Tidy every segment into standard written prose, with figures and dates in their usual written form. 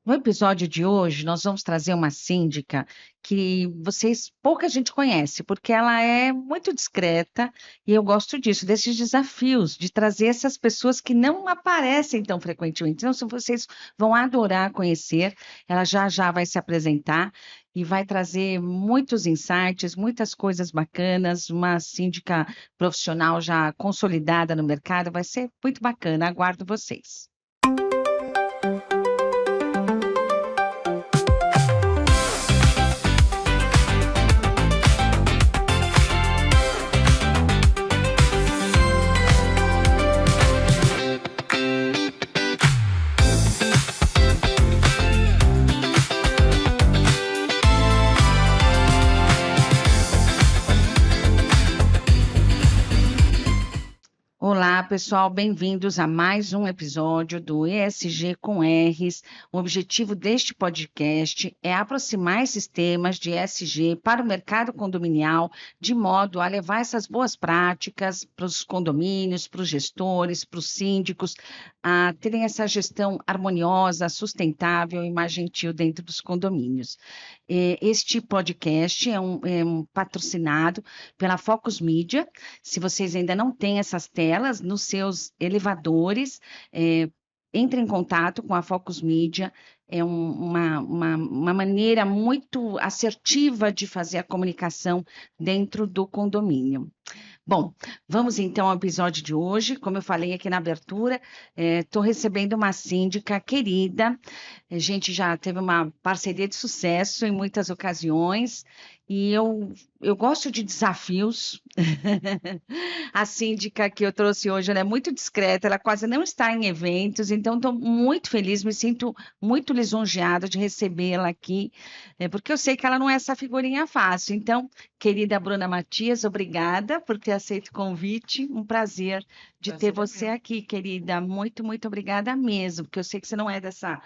No episódio de hoje, nós vamos trazer uma síndica que pouca gente conhece, porque ela é muito discreta e eu gosto disso, desses desafios, de trazer essas pessoas que não aparecem tão frequentemente. Então, se vocês vão adorar conhecer, ela já já vai se apresentar e vai trazer muitos insights, muitas coisas bacanas, uma síndica profissional já consolidada no mercado, vai ser muito bacana. Aguardo vocês. Olá, pessoal, bem-vindos a mais um episódio do ESG com R's. O objetivo deste podcast é aproximar esses temas de ESG para o mercado condominial, de modo a levar essas boas práticas para os condomínios, para os gestores, para os síndicos, a terem essa gestão harmoniosa, sustentável e mais gentil dentro dos condomínios. Este podcast é um patrocinado pela Focus Media. Se vocês ainda não têm essas telas nos seus elevadores, entre em contato com a Focus Media. É uma maneira muito assertiva de fazer a comunicação dentro do condomínio. Bom, vamos então ao episódio de hoje. Como eu falei aqui na abertura, estou recebendo uma síndica querida. A gente já teve uma parceria de sucesso em muitas ocasiões e eu gosto de desafios. A síndica que eu trouxe hoje, ela é muito discreta, ela quase não está em eventos, então estou muito feliz, me sinto muito lisonjeada de recebê-la aqui, porque eu sei que ela não é essa figurinha fácil. Então, querida Bruna Matias, obrigada por ter aceito o convite. Um prazer de ter Prazer é você meu. aqui, querida. Muito, muito obrigada mesmo, porque eu sei que você não é dessa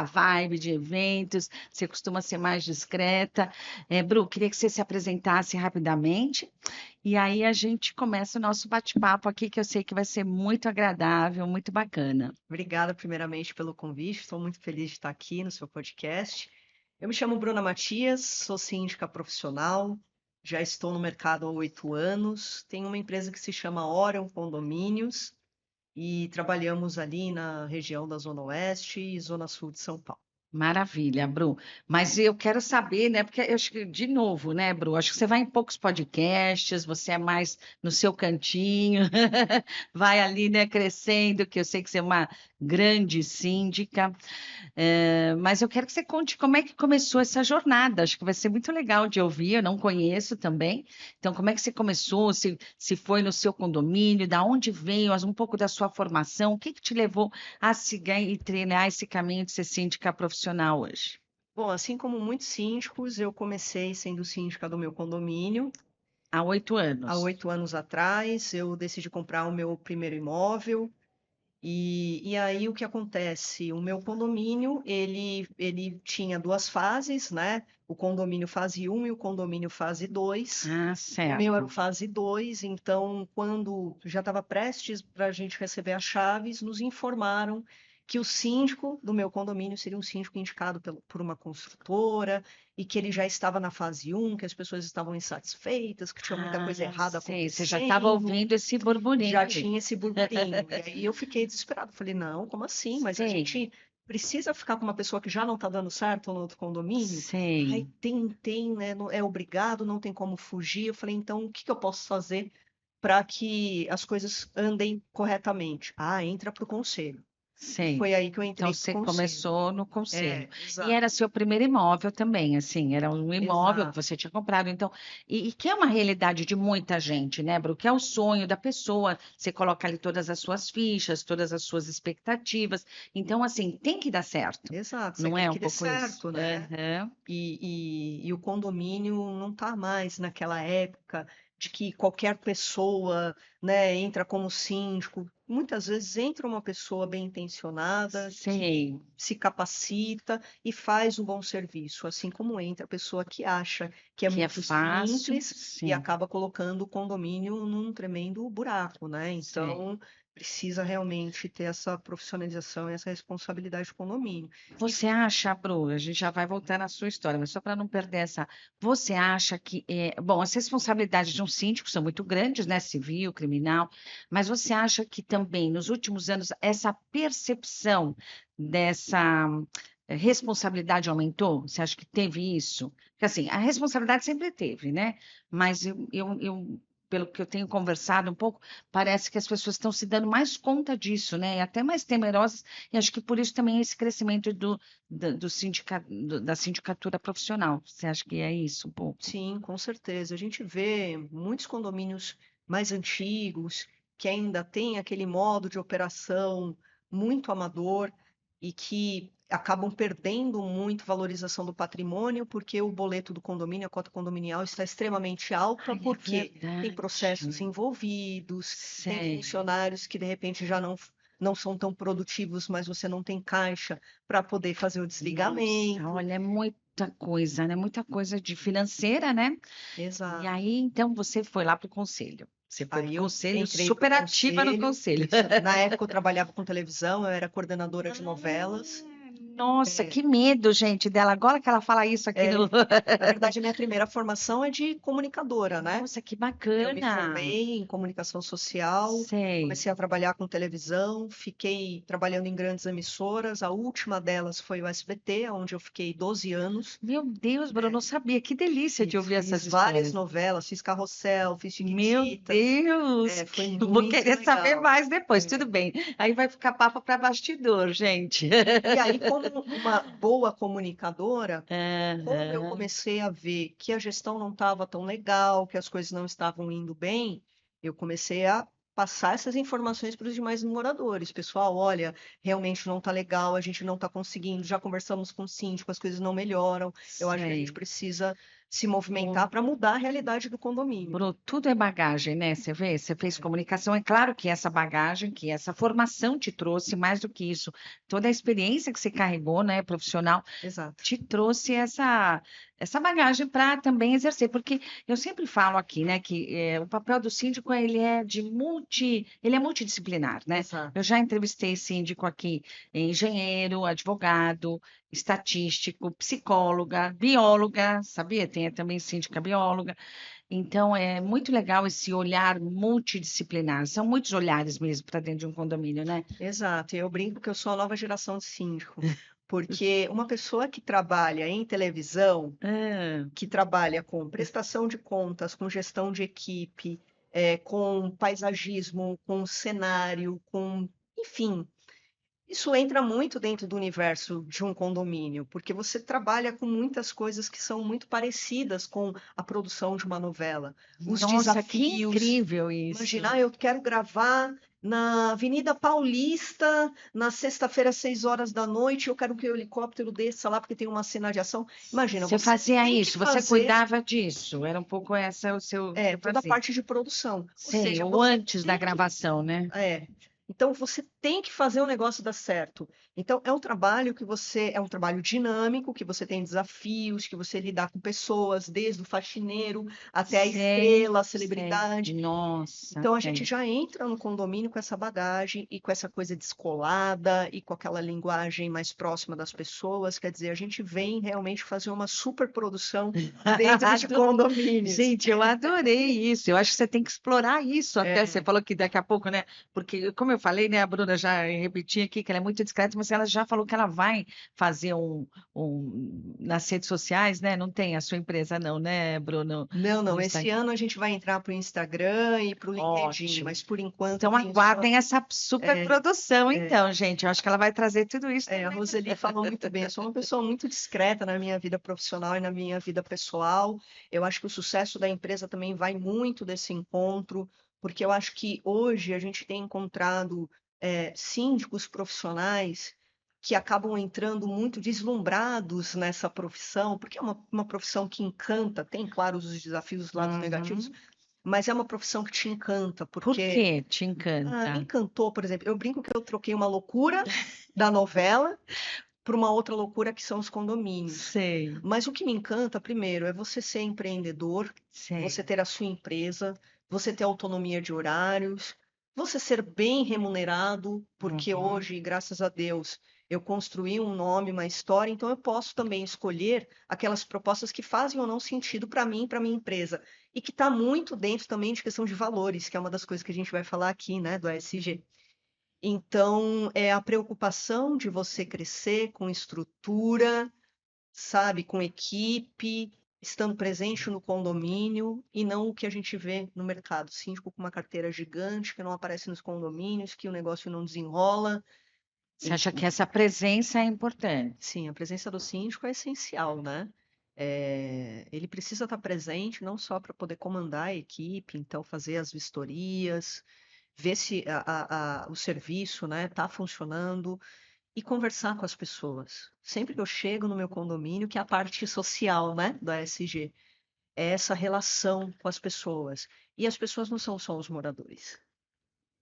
vibe de eventos, você costuma ser mais discreta. Bru, queria que você se apresentasse rapidamente e aí a gente começa o nosso bate-papo aqui, que eu sei que vai ser muito agradável, muito bacana. Obrigada, primeiramente, pelo convite. Estou muito feliz de estar aqui no seu podcast. Eu me chamo Bruna Matias, sou síndica profissional, já estou no mercado há 8 anos. Tenho uma empresa que se chama Orion Condomínios e trabalhamos ali na região da Zona Oeste e Zona Sul de São Paulo. Maravilha, Bru. Mas eu quero saber, né? Porque eu acho que, de novo, né, Bru? Acho que você vai em poucos podcasts, você é mais no seu cantinho, vai ali, né, crescendo, que eu sei que você é uma grande síndica. Mas eu quero que você conte como é que começou essa jornada. Acho que vai ser muito legal de ouvir, eu não conheço também. Então, como é que você começou? Se foi no seu condomínio, da onde veio, um pouco da sua formação, o que que te levou a seguir e trilhar esse caminho de ser síndica profissional hoje? Bom, assim como muitos síndicos, eu comecei sendo síndica do meu condomínio. Há 8 anos. Há 8 anos atrás, eu decidi comprar o meu primeiro imóvel. E aí o que acontece? O meu condomínio, ele tinha duas fases, né? O condomínio fase 1 e o condomínio fase 2. Ah, O meu era certo. o fase 2, então quando já estava prestes para a gente receber as chaves, nos informaram que o síndico do meu condomínio seria um síndico indicado por uma construtora e que ele já estava na fase 1, que as pessoas estavam insatisfeitas, que tinha muita coisa errada Sei. Você já estava acontecendo. ouvindo esse burburinho Já ali. tinha esse burburinho. E aí eu fiquei desesperada. Falei, não, como assim? Mas a Sei, gente precisa ficar com uma pessoa que já não está dando certo no outro condomínio? Ai, sei. tem, né? É obrigado, não tem como fugir. Eu falei, então o que que eu posso fazer para que as coisas andem corretamente? Ah, entra para o conselho. E Sei. foi aí que eu Então entrei para o você conselho. começou no conselho. É, E exato, era seu primeiro imóvel também, assim, era um imóvel que exato. você tinha comprado, então, e que é uma realidade de muita gente, né, Bru? Que é o sonho da pessoa, você coloca ali todas as suas fichas, todas as suas expectativas. Então, assim, tem que dar certo. Exato, você Não quer é um que dê pouco isso? certo, né? Aham. E o condomínio não está mais naquela época de que qualquer pessoa, né, entra como síndico. Muitas vezes entra uma pessoa bem intencionada, que Sei. se capacita e faz um bom serviço, assim como entra a pessoa que acha que é Que é muito fácil, simples e sim. acaba colocando o condomínio num tremendo buraco, né? Sei. Então, precisa realmente ter essa profissionalização e essa responsabilidade do condomínio. E Você acha, Bru, a gente já vai voltar na sua história, mas só para não perder essa. Você acha que. Bom, as responsabilidades de um síndico são muito grandes, né? Civil, criminal, mas você acha que também, nos últimos anos, essa percepção dessa responsabilidade aumentou? Você acha que teve isso? Porque, assim, a responsabilidade sempre teve, né? Mas pelo que eu tenho conversado um pouco, parece que as pessoas estão se dando mais conta disso, né? E até mais temerosas e acho que por isso também esse crescimento da sindicatura profissional. Você acha que é isso um pouco? sim, com certeza. A gente vê muitos condomínios mais antigos que ainda têm aquele modo de operação muito amador e que acabam perdendo muito valorização do patrimônio porque o boleto do condomínio, a cota condominial está extremamente alta Ai, é porque tem verdade. processos envolvidos, tem Sei. funcionários que de repente já não são tão produtivos, mas você não tem caixa para poder fazer o Nossa, desligamento. olha, é muita coisa, né? Muita coisa de financeira, né? E Exato. aí, então, você foi lá para o conselho. Você foi para o Aí eu conselho, entrei para o super ativa no conselho, conselho. isso. Na época eu trabalhava com televisão, eu era coordenadora de Ah, novelas. nossa, É, que medo, gente, dela. Agora que ela fala isso aqui no. é, na verdade, a minha primeira formação é de comunicadora, né? Nossa, que Eu me bacana. formei em comunicação social, Sei. comecei a trabalhar com televisão, fiquei trabalhando em grandes emissoras. A última delas foi o SBT, onde eu fiquei 12 anos. Meu Deus, Bruno, eu não sabia. Que delícia de Fiz, ouvir essas fiz várias histórias. novelas, fiz Carrossel, fiz Meu Chiquititas. Deus, É, foi eu vou muito querer saber legal. mais depois. Tudo É. bem. Aí vai ficar papo para bastidor, gente. E aí, como uma boa comunicadora, como eu Aham. comecei a ver que a gestão não estava tão legal, que as coisas não estavam indo bem, eu comecei a passar essas informações para os demais moradores. Pessoal, olha, realmente não está legal, a gente não está conseguindo, já conversamos com o síndico, as coisas não melhoram. Eu acho que a gente Sei. precisa se movimentar para mudar a realidade do condomínio. Bruno, tudo é bagagem, né? Você vê, você fez comunicação. É claro que essa bagagem, que essa formação te trouxe, mais do que isso, toda a experiência que você carregou, né, profissional, Exato. te trouxe essa bagagem para também exercer, porque eu sempre falo aqui, né, que o papel do síndico ele é multidisciplinar, né? Eu Exato. já entrevistei síndico aqui, engenheiro, advogado, estatístico, psicóloga, bióloga, sabia? Tem também síndica bióloga. Então, é muito legal esse olhar multidisciplinar. São muitos olhares mesmo para dentro de um condomínio, né? Exato, e eu brinco que eu sou a nova geração de síndico, porque uma pessoa que trabalha em televisão, Ah, que trabalha com prestação de contas, com gestão de equipe, com paisagismo, com cenário, enfim, isso entra muito dentro do universo de um condomínio, porque você trabalha com muitas coisas que são muito parecidas com a produção de uma novela. Os nossa, que desafios. incrível isso. Imagina, eu quero gravar na Avenida Paulista, na sexta-feira, às 6 horas da noite, eu quero que o helicóptero desça lá porque tem uma cena de ação. Imagina, Você você fazia tem que isso, você fazer cuidava disso. Era um pouco essa o seu que você toda a fazia. parte de produção. Ou Sei, seja, ou você antes da tem que gravação, né? é. Então você tem que fazer o negócio dar certo. Então é um trabalho é um trabalho dinâmico, que você tem desafios, que você lidar com pessoas, desde o faxineiro até a Sei, estrela, a sei. celebridade. Nossa, Então a gente sei. já entra no condomínio com essa bagagem e com essa coisa descolada e com aquela linguagem mais próxima das pessoas. Quer dizer, a gente vem realmente fazer uma superprodução dentro de condomínios. Gente, eu adorei isso. Eu acho que você tem que explorar isso até. Você É, falou que daqui a pouco, né? Porque, como eu falei, né? A Bruna já repetiu aqui que ela é muito discreta, mas ela já falou que ela vai fazer nas redes sociais, né? Não tem a sua empresa, não, né, Bruno? não, No não. Esse Instagram. ano a gente vai entrar para o Instagram e para o LinkedIn, Ótimo. mas por enquanto eu Então, tenho só. aguardem essa super É, produção, é, então, gente. Eu acho que ela vai trazer tudo isso a também. Roseli falou muito bem. Eu sou uma pessoa muito discreta na minha vida profissional e na minha vida pessoal. Eu acho que o sucesso da empresa também vai muito desse encontro, porque eu acho que hoje a gente tem encontrado síndicos profissionais que acabam entrando muito deslumbrados nessa profissão, porque é uma profissão que encanta, tem, claro, os desafios, os lados negativos, Uhum. mas é uma profissão que te encanta, Por porque que te me encanta? encantou, por exemplo, eu brinco que eu troquei uma loucura da novela para uma outra loucura que são os condomínios. Sei, Mas o que me encanta, primeiro, é você ser empreendedor, você sei. ter a sua empresa, você ter autonomia de horários, você ser bem remunerado, porque Uhum. hoje, graças a Deus, eu construí um nome, uma história, então eu posso também escolher aquelas propostas que fazem ou não sentido para mim, para minha empresa, e que está muito dentro também de questão de valores, que é uma das coisas que a gente vai falar aqui, né, do ESG. Então, é a preocupação de você crescer com estrutura, sabe, com equipe, estando presente no condomínio e não o que a gente vê no mercado. Síndico com uma carteira gigante que não aparece nos condomínios, que o negócio não desenrola. Você acha que essa presença é importante? Sim, a presença do síndico é essencial, né? Ele precisa estar presente não só para poder comandar a equipe, então fazer as vistorias, ver se o serviço, né, está funcionando, e conversar com as pessoas. Sempre que eu chego no meu condomínio, que é a parte social, né, da ESG, é essa relação com as pessoas. E as pessoas não são só os moradores,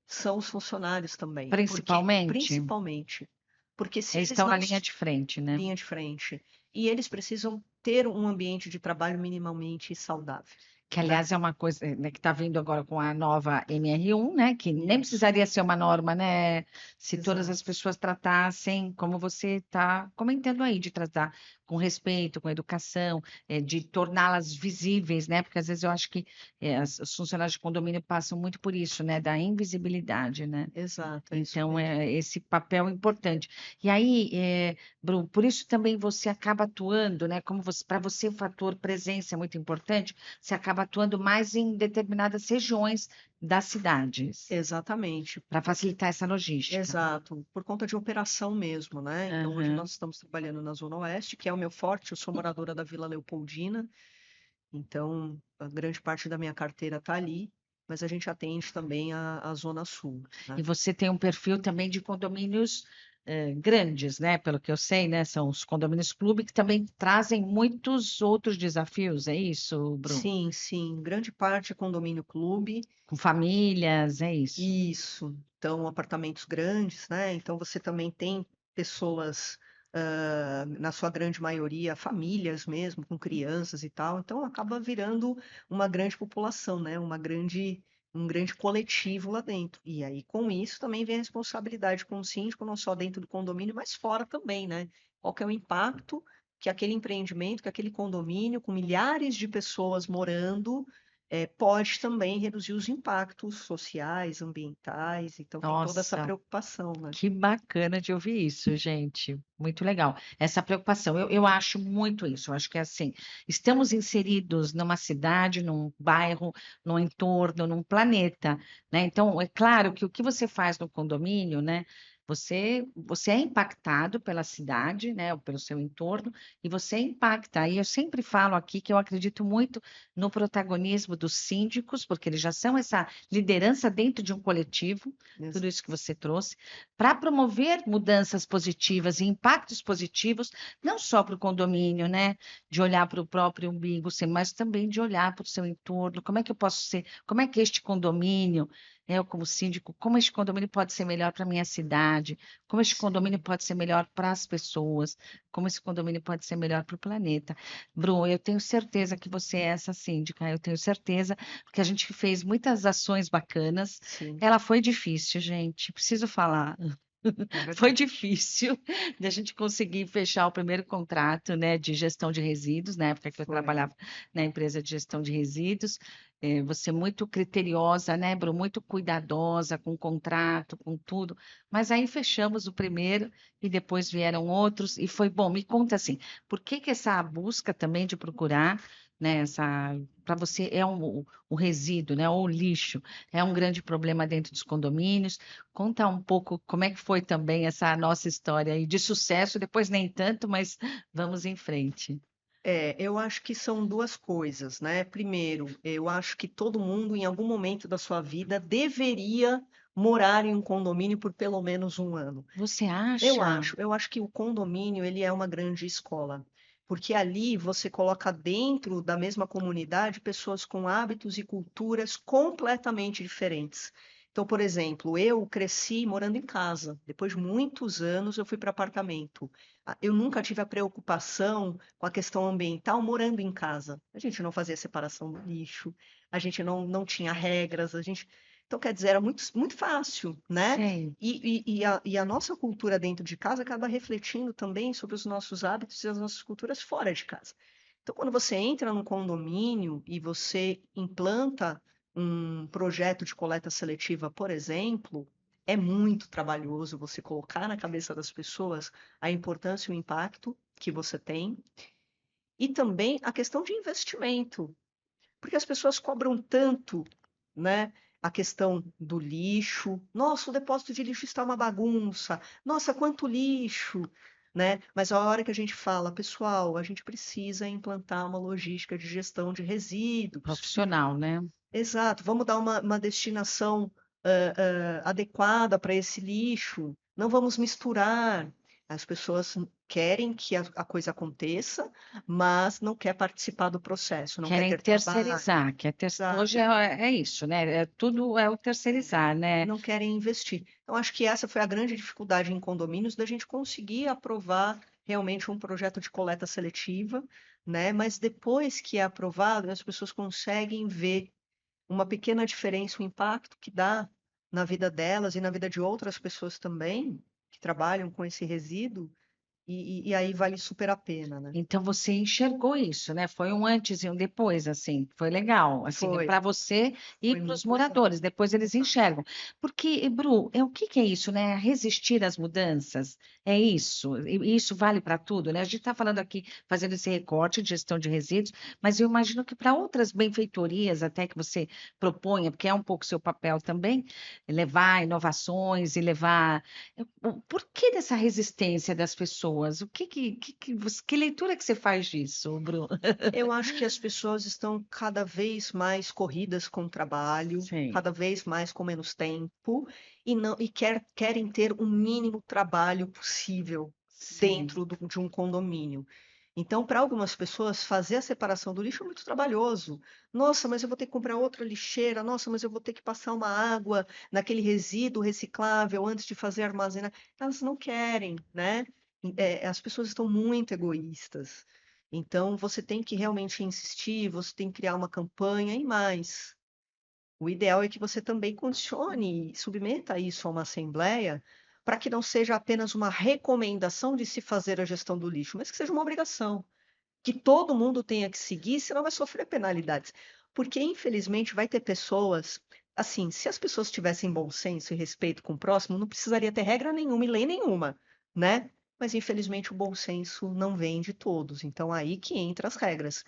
são os funcionários também, porque Principalmente, principalmente, porque se eles eles estão na não linha de frente, né? linha de frente, e eles precisam ter um ambiente de trabalho minimamente saudável, Que, né? aliás, é uma coisa, né, que está vindo agora com a nova NR1, né? Que nem Isso, precisaria ser uma norma, né? Se todas as exato. pessoas tratassem como você está comentando aí, de tratar com respeito, com educação, de torná-las visíveis, né? Porque às vezes eu acho que os funcionários de condomínio passam muito por isso, né? Da invisibilidade, né? Exato, é isso Então, mesmo. é esse papel importante. E aí, Bruno, por isso também você acaba atuando, né? Como você, para você o fator presença é muito importante, você acaba atuando mais em determinadas regiões das cidades, Exatamente. para facilitar essa logística. Exato, por conta de operação mesmo, né? Então, hoje Aham. nós estamos trabalhando na Zona Oeste, que é o meu forte. Eu sou moradora da Vila Leopoldina, então a grande parte da minha carteira está ali, mas a gente atende também a Zona Sul, E né? você tem um perfil também de condomínios grandes, né? Pelo que eu sei, né? São os condomínios clube que também trazem muitos outros desafios, é isso, Bruno? Sim, sim, grande parte é condomínio clube, Com famílias, é isso. isso. Então, apartamentos grandes, né? Então, você também tem pessoas, na sua grande maioria, famílias mesmo, com crianças e tal. Então, acaba virando uma grande população, né? Um grande coletivo lá dentro. E aí, com isso, também vem a responsabilidade com o síndico, não só dentro do condomínio, mas fora também, né? Qual que é o impacto que aquele empreendimento, que aquele condomínio, com milhares de pessoas morando, pode também reduzir os impactos sociais, ambientais, então tem toda essa Nossa, preocupação, né? que bacana de ouvir isso, gente. Muito legal. Essa preocupação, eu acho muito isso. Eu acho que é assim, estamos inseridos numa cidade, num bairro, num entorno, num planeta, né? Então, é claro que o que você faz no condomínio, né? Você é impactado pela cidade, né? Ou pelo seu entorno, e você impacta. E eu sempre falo aqui que eu acredito muito no protagonismo dos síndicos, porque eles já são essa liderança dentro de um coletivo, tudo isso que você trouxe, para promover mudanças positivas e impactos positivos, não só para o condomínio, né? De olhar para o próprio umbigo, mas também de olhar para o seu entorno. Como é que eu posso ser? Como é que este condomínio, eu como síndico, como este condomínio pode ser melhor para a minha cidade? Como este condomínio Sim. pode ser melhor para as pessoas? Como esse condomínio pode ser melhor para o planeta? Bruno, eu tenho certeza que você é essa síndica, eu tenho certeza, porque a gente fez muitas ações bacanas. Sim, Ela foi difícil, gente, preciso falar. é Foi verdade. difícil de a gente conseguir fechar o primeiro contrato, né, de gestão de resíduos, na época que eu Foi. trabalhava na empresa de gestão de resíduos. Você muito criteriosa, né, Bru? Muito cuidadosa com o contrato, com tudo. Mas aí fechamos o primeiro e depois vieram outros e foi bom. Me conta assim, por que que essa busca também de procurar, né, essa para você é o resíduo, né, ou o lixo, é um grande problema dentro dos condomínios. Conta um pouco como é que foi também essa nossa história aí de sucesso, depois nem tanto, mas vamos em frente. Eu acho que são duas coisas, né? Primeiro, eu acho que todo mundo, em algum momento da sua vida, deveria morar em um condomínio por pelo menos um ano. Você Eu acha? acho, eu acho que o condomínio ele é uma grande escola, porque ali você coloca dentro da mesma comunidade pessoas com hábitos e culturas completamente diferentes. Então, por exemplo, eu cresci morando em casa. Depois de muitos anos, eu fui para apartamento. Eu nunca tive a preocupação com a questão ambiental morando em casa. A gente não fazia separação do lixo, a gente não tinha regras, a gente Então, quer dizer, era muito, muito fácil, né? Sei. E a nossa cultura dentro de casa acaba refletindo também sobre os nossos hábitos e as nossas culturas fora de casa. Então, quando você entra num condomínio e você implanta um projeto de coleta seletiva, por exemplo, é muito trabalhoso você colocar na cabeça das pessoas a importância e o impacto que você tem, e também a questão de investimento, porque as pessoas cobram tanto, né? A questão do lixo. Nossa, o depósito de lixo está uma bagunça. Nossa, quanto lixo, né? Mas a hora que a gente fala, pessoal, a gente precisa implantar uma logística de gestão de resíduos. Profissional, né? Exato, vamos dar uma destinação adequada para esse lixo. Não vamos misturar. As pessoas querem que a coisa aconteça, mas não quer participar do processo, não quer Querem ter trabalho. terceirizar, hoje é isso, né? Tudo é o terceirizar, né? Não querem investir. Então, acho que essa foi a grande dificuldade em condomínios da gente conseguir aprovar realmente um projeto de coleta seletiva, né? Mas depois que é aprovado, as pessoas conseguem ver uma pequena diferença, o impacto que dá na vida delas e na vida de outras pessoas também que trabalham com esse resíduo, e aí vale super a pena, né? Então você enxergou isso, né? Foi um antes e um depois, assim, foi legal, assim, Foi, para você e foi para os muito legal. moradores. Depois eles Exato. enxergam, porque, Bru, o que que é isso, né? Resistir às mudanças, é isso. E isso vale para tudo, né? A gente está falando aqui, fazendo esse recorte de gestão de resíduos, mas eu imagino que para outras benfeitorias, até que você proponha, porque é um pouco seu papel também, levar inovações e levar por que dessa resistência das pessoas? Que leitura que você faz disso, Bruno? Eu acho que as pessoas estão cada vez mais corridas com o trabalho, Sim, cada vez mais com menos tempo, e querem ter o mínimo trabalho possível sim. dentro de um condomínio. Então, para algumas pessoas, fazer a separação do lixo é muito trabalhoso. Nossa, mas eu vou ter que comprar outra lixeira. Nossa, mas eu vou ter que passar uma água naquele resíduo reciclável antes de fazer armazenar. Elas não querem, né? As pessoas estão muito egoístas. Então, você tem que realmente insistir, você tem que criar uma campanha e mais. O ideal é que você também condicione e submeta isso a uma assembleia para que não seja apenas uma recomendação de se fazer a gestão do lixo, mas que seja uma obrigação, que todo mundo tenha que seguir, senão vai sofrer penalidades. Porque, infelizmente, vai ter pessoas. Assim, se as pessoas tivessem bom senso e respeito com o próximo, não precisaria ter regra nenhuma e lei nenhuma, né? Mas, infelizmente, o bom senso não vem de todos. Então, aí que entra as regras.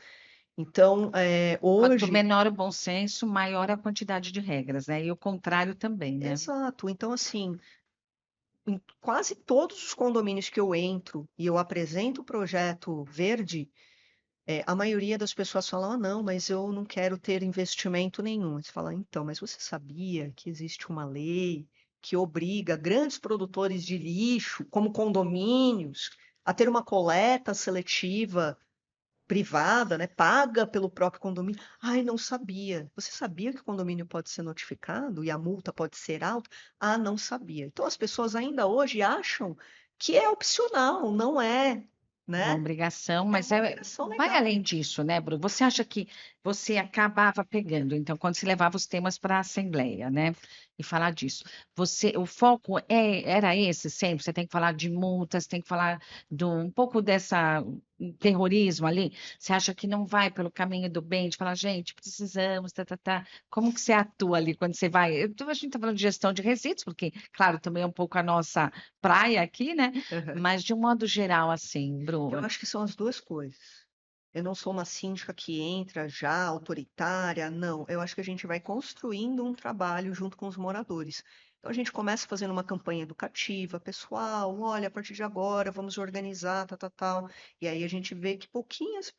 Então, Quanto hoje. menor o bom senso, maior a quantidade de regras, né? E o contrário também, né? Exato. Então, assim, em quase todos os condomínios que eu entro e eu apresento o projeto verde, a maioria das pessoas falam, ah, não, mas eu não quero ter investimento nenhum. Você fala, então, mas você sabia que existe uma lei que obriga grandes produtores de lixo, como condomínios, a ter uma coleta seletiva privada, né, paga pelo próprio condomínio? Ai, não sabia. Você sabia que o condomínio pode ser notificado e a multa pode ser alta? Ah, não sabia. Então as pessoas ainda hoje acham que é opcional, não é, Uma né? obrigação, É mas uma obrigação vai legal. além disso, né, Bruno? Você acha que você acabava pegando, então, quando se levava os temas para a Assembleia, né, e falar disso, o foco era esse sempre? Você tem que falar de multas, tem que falar um pouco dessa terrorismo ali? Você acha que não vai pelo caminho do bem, de falar, gente, precisamos, tá, tá, tá. Como que você atua ali quando você vai? A gente está falando de gestão de resíduos, porque, claro, também é um pouco a nossa praia aqui, né? Mas de um modo geral, assim, Eu Bru, acho que são as duas coisas. Eu não sou uma síndica que entra já autoritária, não. Eu acho que a gente vai construindo um trabalho junto com os moradores. Então a gente começa fazendo uma campanha educativa, pessoal, olha, a partir de agora vamos organizar, tal, tal, tal. E aí a gente vê que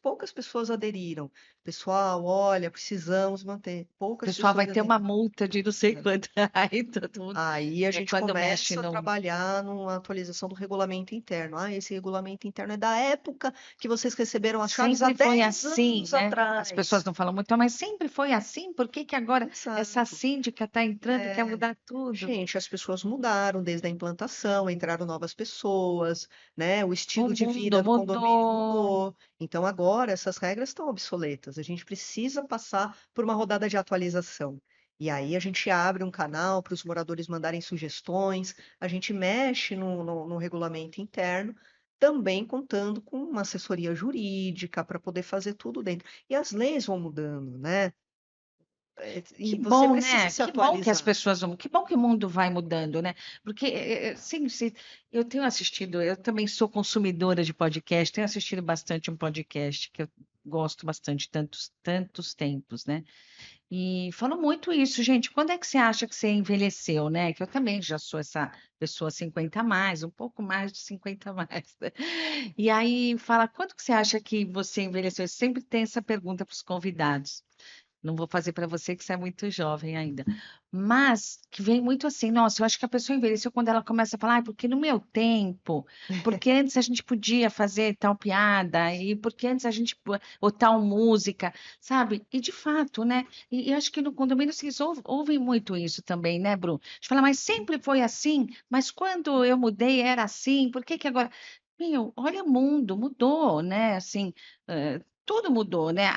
poucas pessoas aderiram. Pessoal, olha, precisamos manter. o Poucas pessoal vai pessoas ter uma aderiram. multa de não sei quanto. Aí todo mundo, Aí a é gente quando mexe começa a no. trabalhar numa atualização do regulamento interno. Ah, esse regulamento interno é da época que vocês receberam as chaves há Sempre foi 10 assim, anos né? As pessoas atrás. não falam muito, "Ah, mas sempre foi assim, por que que agora essa Exato. síndica está entrando e quer É, mudar tudo? gente, as pessoas mudaram desde a implantação, entraram novas pessoas, né? O O estilo de mundo vida do condomínio mudou. mudou. Então agora essas regras estão obsoletas. A gente precisa passar por uma rodada de atualização. E aí a gente abre um canal para os moradores mandarem sugestões, a gente mexe no regulamento interno, também contando com uma assessoria jurídica para poder fazer tudo dentro. E as leis vão mudando, né? Que E você bom, precisa né? se Que bom que as atualizar. pessoas vão, que bom que o mundo vai mudando, né? Porque, sim, eu tenho assistido, eu também sou consumidora de podcast, tenho assistido bastante um podcast que eu gosto bastante, tantos tempos, né? E falam muito isso, gente. Quando é que você acha que você envelheceu, né? Que eu também já sou essa pessoa 50 a mais, um pouco mais de 50 a mais, né? E aí fala, quando que você acha que você envelheceu? Eu sempre tem essa pergunta para os convidados. Não vou fazer para você que você é muito jovem ainda. Mas que vem muito assim, nossa, eu acho que a pessoa envelheceu quando ela começa a falar, porque no meu tempo, porque antes a gente podia fazer tal piada, e porque antes a gente, ou tal música, sabe? E de fato, né? E eu acho que no condomínio vocês ouvem muito isso também, né, Bru? A gente fala, mas sempre foi assim, mas quando eu mudei era assim, por que que agora. Meu, olha o mundo, mudou, né? Assim, tudo mudou, né?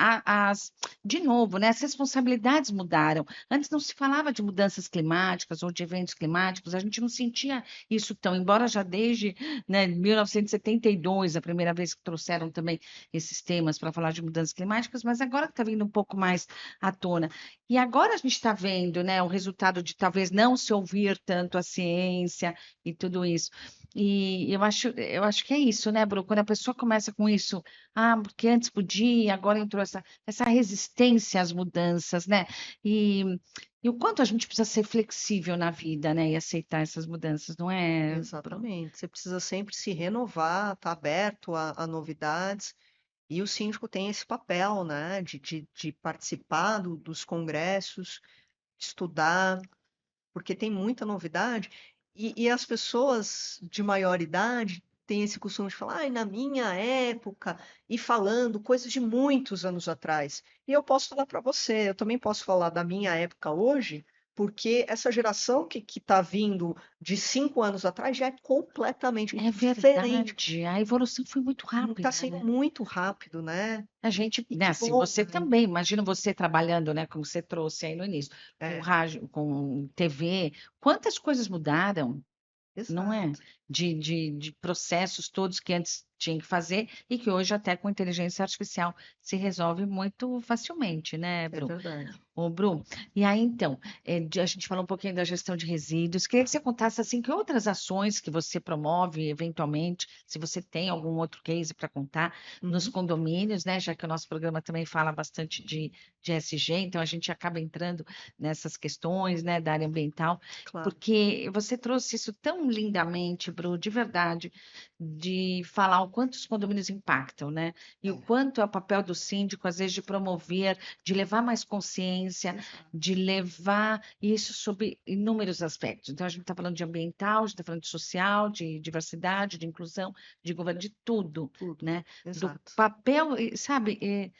De novo, né, as responsabilidades mudaram. Antes não se falava de mudanças climáticas ou de eventos climáticos, a gente não sentia isso tão, embora já desde, né, 1972, a primeira vez que trouxeram também esses temas para falar de mudanças climáticas, mas agora está vindo um pouco mais à tona. E agora a gente está vendo, né, o resultado de talvez não se ouvir tanto a ciência e tudo isso. E eu acho que é isso, né, Bru? Quando a pessoa começa com isso, porque antes podia, agora entrou essa resistência às mudanças, né? E, e o quanto a gente precisa ser flexível na vida, né? E aceitar essas mudanças, não é, Bruno? Exatamente. Você precisa sempre se renovar, estar aberto a novidades. E o síndico tem esse papel, né, de participar dos congressos, estudar, porque tem muita novidade. E as pessoas de maior idade têm esse costume de falar, ai, na minha época, e falando coisas de muitos anos atrás. E eu posso falar para você, eu também posso falar da minha época hoje, porque essa geração que está vindo de 5 anos atrás já é completamente É diferente. verdade, a evolução foi muito Está rápida, sendo né? muito rápido, né? A gente, E né, que assim, bom, você né? também, imagina você trabalhando, né, como você trouxe aí no início, com É, rádio, com TV, quantas coisas mudaram, não é? exato, De processos todos que antes tinha que fazer e que hoje até com inteligência artificial se resolve muito facilmente, né, é Bru? verdade. Ô, Bru, e aí então, a gente falou um pouquinho da gestão de resíduos. Queria que você contasse assim que outras ações que você promove eventualmente, se você tem algum outro case para contar nos Uhum, condomínios, né? Já que o nosso programa também fala bastante de ESG, então a gente acaba entrando nessas questões, né, da área ambiental, claro. porque você trouxe isso tão lindamente, Bru, de verdade, de falar o quanto os condomínios impactam, né? E o É, quanto é o papel do síndico, às vezes, de promover, de levar mais consciência, exato. de levar isso sobre inúmeros aspectos. Então, a gente está falando de ambiental, a gente está falando de social, de diversidade, de inclusão, de governo, de tudo, Tudo, né? Do exato. papel, sabe,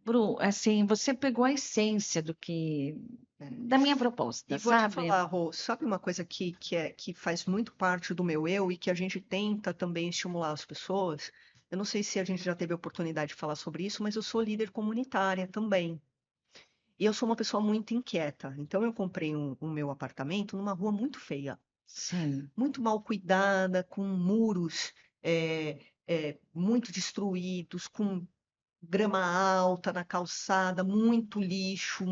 Bru, assim, você pegou a essência do que, É. da minha proposta, E vou te sabe? falar, Rô, sabe uma coisa que faz muito parte do meu eu e que a gente tenta também estimular as pessoas? Eu não sei se a gente já teve a oportunidade de falar sobre isso, mas eu sou líder comunitária também. E eu sou uma pessoa muito inquieta. Então eu comprei o meu apartamento numa rua muito feia, Sim. muito mal cuidada, com muros muito destruídos, com grama alta na calçada, muito lixo,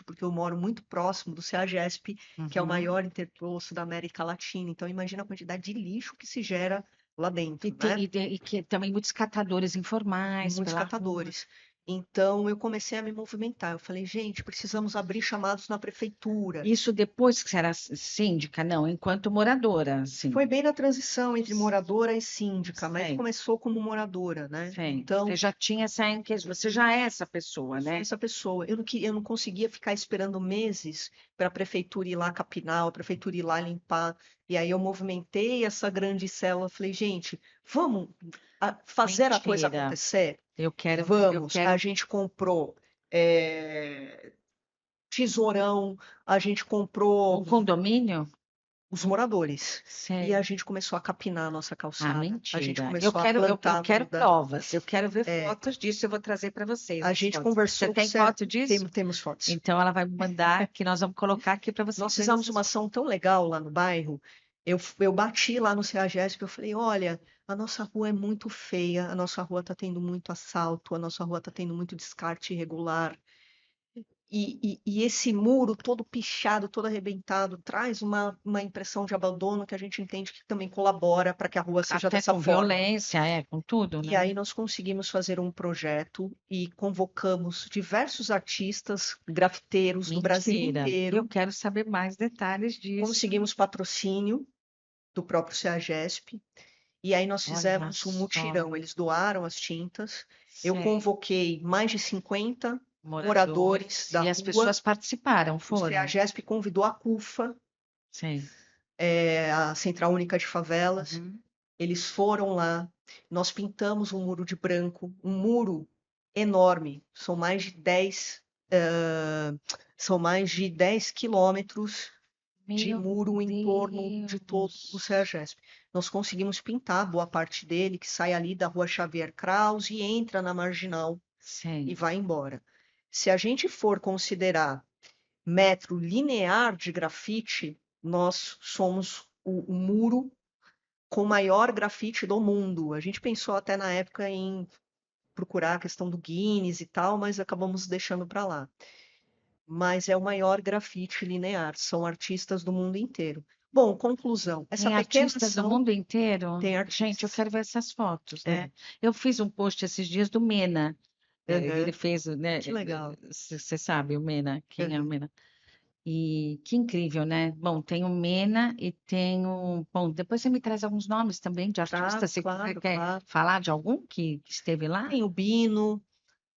porque eu moro muito próximo do CEAGESP, que é o Uhum. maior interposto da América Latina. Então, imagina a quantidade de lixo que se gera lá E, dentro, tem, né? e que também muitos catadores informais Muitos pela rua. catadores. Então, eu comecei a me movimentar. Eu falei, gente, precisamos abrir chamados na prefeitura. Isso depois que você era síndica? Não, enquanto moradora, sim. Foi bem na transição entre moradora e síndica, mas Sei, começou como moradora, né? sei. Você Então, já tinha essa você já é essa pessoa, eu sou né? essa pessoa. Eu não conseguia ficar esperando meses para a prefeitura ir lá capinar, a prefeitura ir lá limpar. E aí eu movimentei essa grande célula. Falei, gente, vamos fazer a coisa Mentira. acontecer? Eu Vamos. A quero gente comprou tesourão, a gente comprou um condomínio? os moradores. E Sei. a gente começou a capinar a nossa Ah, calçada. A gente mentira. começou a plantar Eu quero muda. provas. Eu quero ver É, fotos disso. Eu vou trazer para vocês a as gente fotos. Você conversou tem foto disso? temos fotos. Então ela vai me mandar, que nós vamos colocar aqui para vocês Nós verem fizemos essas uma fotos. ação tão legal lá no bairro. Eu bati lá no CEAGESP, eu falei, olha, a nossa rua é muito feia, a nossa rua está tendo muito assalto, a nossa rua está tendo muito descarte irregular. E esse muro todo pichado, todo arrebentado, traz uma impressão de abandono que a gente entende que também colabora para que a rua seja Até dessa com forma. violência, com tudo, E né? aí nós conseguimos fazer um projeto e convocamos diversos artistas, grafiteiros do Brasil Mentira. Eu inteiro. quero saber mais detalhes disso. Conseguimos patrocínio do próprio CEAGESP. E aí nós Olha fizemos um só. mutirão. Eles doaram as tintas. Eu Sei. convoquei mais de 50 moradores Moradores. da E as rua. pessoas participaram, O foram? CEAGESP convidou a CUFA, Sei. a Central Única de Favelas. Uhum. Eles foram lá. Nós pintamos um muro de branco, um muro enorme. São mais de 10 quilômetros de Meu muro em torno de todo o Deus. CEAGESP. Nós conseguimos pintar boa parte dele, que sai ali da Rua Xavier Kraus e entra na Marginal e Sei. vai embora. Se a gente for considerar metro linear de grafite, nós somos o muro com maior grafite do mundo. A gente pensou até na época em procurar a questão do Guinness e tal, mas acabamos deixando para lá. Mas é o maior grafite linear, são artistas do mundo inteiro. Bom, conclusão, essa Tem pequena artistas do ação mundo inteiro? tem Gente, eu artistas. quero ver essas fotos, né? É, Eu fiz um post esses dias do Mena. Ele aham, fez, né? que legal. Você sabe o Mena, quem é o Aham. Mena? E que incrível, né? Bom, tem o Mena e tem o. Bom, depois você me traz alguns nomes também de Claro, artistas. Você claro, quer claro. falar de algum que esteve lá? Tem o Bino,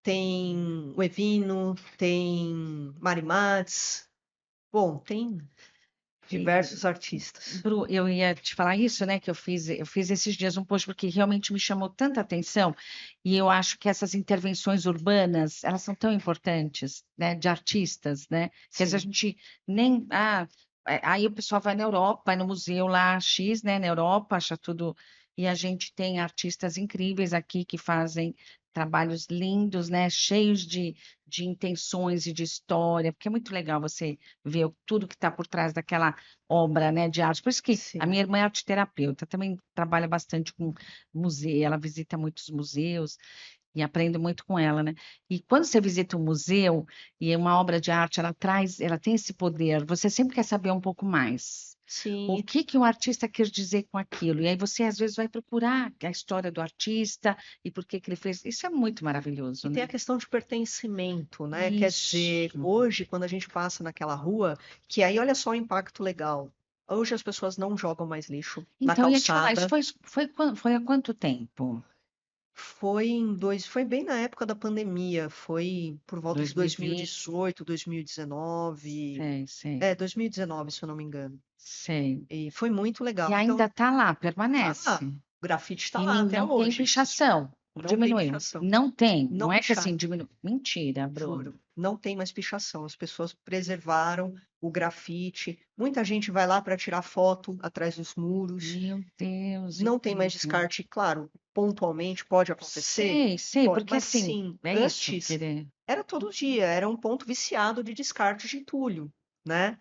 tem o Evino, tem Mari Matos. Bom, tem E, diversos artistas. Bru, eu ia te falar isso, né? Que eu fiz esses dias um post porque realmente me chamou tanta atenção e eu acho que essas intervenções urbanas, elas são tão importantes, né? De artistas, né? Que às vezes a Sim, gente nem aí o pessoal vai na Europa, vai no museu lá X, né? Na Europa, acha tudo e a gente tem artistas incríveis aqui que fazem trabalhos lindos, né? Cheios de intenções e de história, porque é muito legal você ver tudo que está por trás daquela obra, né, de arte. Por isso que a sim. minha irmã é arteterapeuta, também trabalha bastante com museu, ela visita muitos museus e aprende muito com ela, né? E quando você visita um museu e é uma obra de arte, ela tem esse poder, você sempre quer saber um pouco mais. O Sim, que que o artista quer dizer com aquilo? E aí você às vezes vai procurar a história do artista e por que que ele fez. Isso é muito e maravilhoso, tem né? a questão de pertencimento, né? Quer dizer, Isso. hoje, quando a gente passa naquela rua, que aí olha só o impacto legal. Hoje as pessoas não jogam mais lixo na Então, eu ia te falar, isso calçada. foi há quanto tempo? Foi bem na época da pandemia, foi por volta de 2020, 2018, 2019. sei, sei. 2019, se eu não me engano. Sei. E foi muito E legal. ainda Então, está lá, tá lá. permanece. O grafite está E lá até não tem hoje. pichação. Não tem Diminuiu. pichação. Não tem. Não Não é que picharam. assim diminuiu. Mentira, Bruno. Juro, não tem mais pichação. As pessoas preservaram o grafite. Muita gente vai lá para tirar foto atrás dos muros. Meu Deus, Não tem mais incrível. descarte, claro, pontualmente pode acontecer, Sei, pode, porque mas assim, assim, é isso, antes querer. era todo dia, era um ponto viciado de descarte de entulho, né?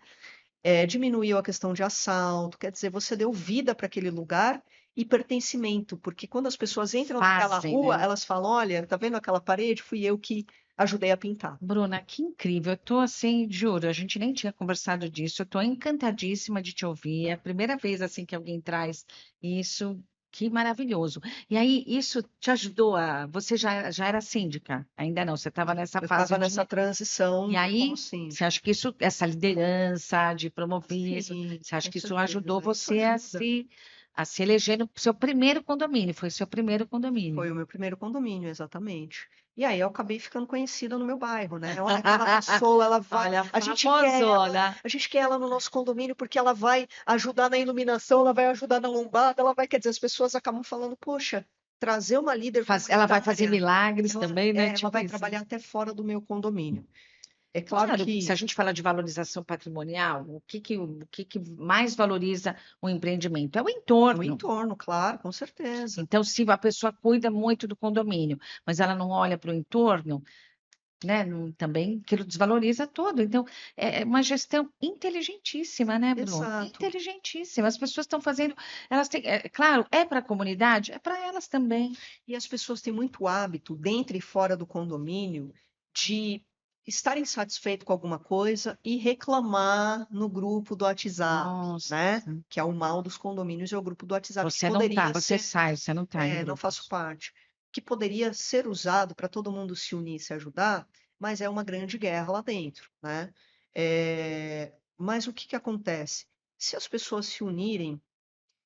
Diminuiu a questão de assalto, quer dizer, você deu vida para aquele lugar e pertencimento, porque quando as pessoas entram naquela Fazem, rua, né? elas falam: olha, tá vendo aquela parede? Fui eu que ajudei a pintar. Bruna, que incrível. Eu tô assim, juro, a gente nem tinha conversado disso. Eu tô encantadíssima de te ouvir. É a primeira vez assim que alguém traz isso. Que maravilhoso. E aí, isso te ajudou a. Você já era síndica? Ainda não, você estava nessa Eu fase estava nessa de. E transição como aí, você síndica. acha que isso, essa liderança de promover isso, Sim, você acha com que isso ajudou certeza. Isso você ajuda. a se eleger no seu primeiro condomínio? Foi seu primeiro condomínio. Foi o meu primeiro condomínio, exatamente. E aí eu acabei ficando conhecida no meu bairro, né? Olha, aquela pessoa, ela vai. Olha, A famosona. gente quer ela no nosso condomínio porque ela vai ajudar na iluminação, ela vai ajudar na lombada, ela vai. Quer dizer, as pessoas acabam falando, poxa, trazer uma líder Ela vai fazer comunitária, milagres também, né? ela Tipo vai isso. trabalhar até fora do meu condomínio. É claro Claro, se a que gente fala de valorização patrimonial, o que que mais valoriza o empreendimento? É o é o entorno. entorno, claro, com certeza. Então, se a pessoa cuida muito do condomínio, mas ela não olha para o entorno, né, também aquilo desvaloriza todo. Então, é uma gestão inteligentíssima, né, Bruno? Exato. Inteligentíssima. As pessoas estão fazendo, elas têm, claro, é para a comunidade, é para elas também. E as pessoas têm muito hábito, dentro e fora do condomínio, de estarem satisfeitos com alguma coisa e reclamar no grupo do WhatsApp, Nossa, né? Que é o mal dos condomínios, é o grupo do WhatsApp, que você não tá, poderia você ser, sai, você não tá em não faço grupos. parte, que poderia ser usado para todo mundo se unir e se ajudar, mas é uma grande guerra lá dentro, né? Mas o que que acontece? Se as pessoas se unirem,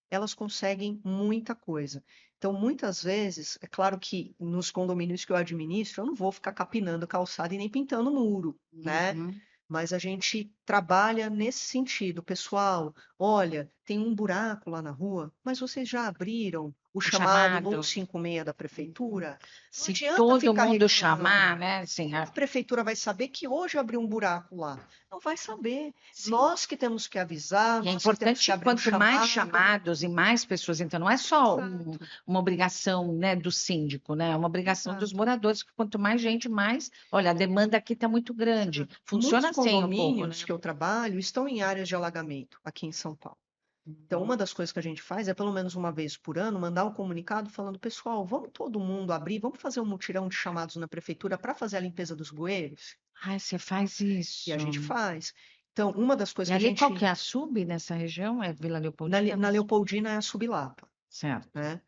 elas conseguem muita coisa. Então, muitas vezes, é claro que nos condomínios que eu administro, eu não vou ficar capinando calçada e nem pintando muro, né? Uhum. Mas a gente trabalha nesse sentido. Pessoal, olha, tem um buraco lá na rua, mas vocês já abriram o O chamado chamado. 156 da Uhum. prefeitura? Não Se adianta todo ficar mundo reclamando. chamar, né? Assim, A prefeitura vai saber que hoje abriu um buraco lá. Não vai saber. sim. Nós que temos que avisar, E é nós que temos que importante abrir o quanto mais chamado. chamados e mais pessoas, então não é só Exato, uma obrigação, né, do síndico, né? É uma obrigação dos exato. moradores, que quanto mais gente, mais, olha, a demanda aqui está muito grande. Exato. Muitos Funciona assim um pouco, condomínios né? que eu trabalho estão em áreas de alagamento aqui em São Paulo. Então, Uhum. uma das coisas que a gente faz é, pelo menos uma vez por ano, mandar um comunicado falando, pessoal, vamos todo mundo abrir, vamos fazer um mutirão de chamados na prefeitura para fazer a limpeza dos bueiros? Ai, você faz E a isso. gente faz. Então, uma das E coisas que a ali qual que gente. é a sub nessa região? É Vila Na, Leopoldina? Na Leopoldina é a Sublapa, Certo, né?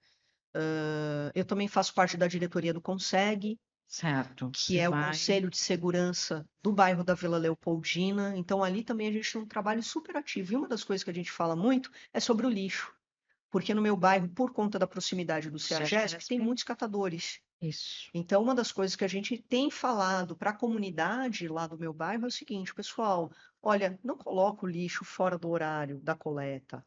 Eu também faço parte da diretoria do CONSEG, certo. que Você é o vai. Conselho de Segurança do bairro da Vila Leopoldina. Então, ali também a gente tem um trabalho super ativo. E uma das coisas que a gente fala muito é sobre o lixo, porque no meu bairro, por conta da proximidade do CEAGESP, tem CEAGESP? muitos catadores. Isso. Então, uma das coisas que a gente tem falado para a comunidade lá do meu bairro é o seguinte, pessoal, olha, não coloca o lixo fora do horário da coleta.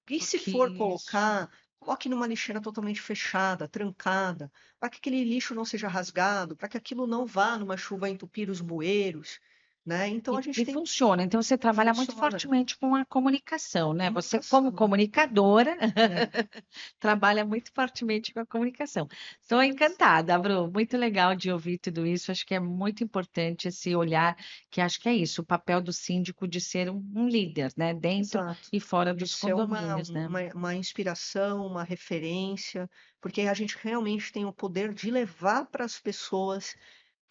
E se Porque for isso. colocar, coloque numa lixeira totalmente fechada, trancada, para que aquele lixo não seja rasgado, para que aquilo não vá numa chuva entupir os bueiros, né? Então a gente E tem, funciona. Então, você trabalha muito funciona, fortemente com a comunicação, né? Você, como comunicação. comunicadora, É, trabalha muito fortemente com a comunicação. Estou exato, encantada, Bru. Muito legal de ouvir tudo isso. Acho que é muito importante esse olhar, que acho que é isso, o papel do síndico de ser um líder, né? Dentro exato. e fora De dos ser condomínios, né? uma inspiração, uma referência, porque a gente realmente tem o poder de levar para as pessoas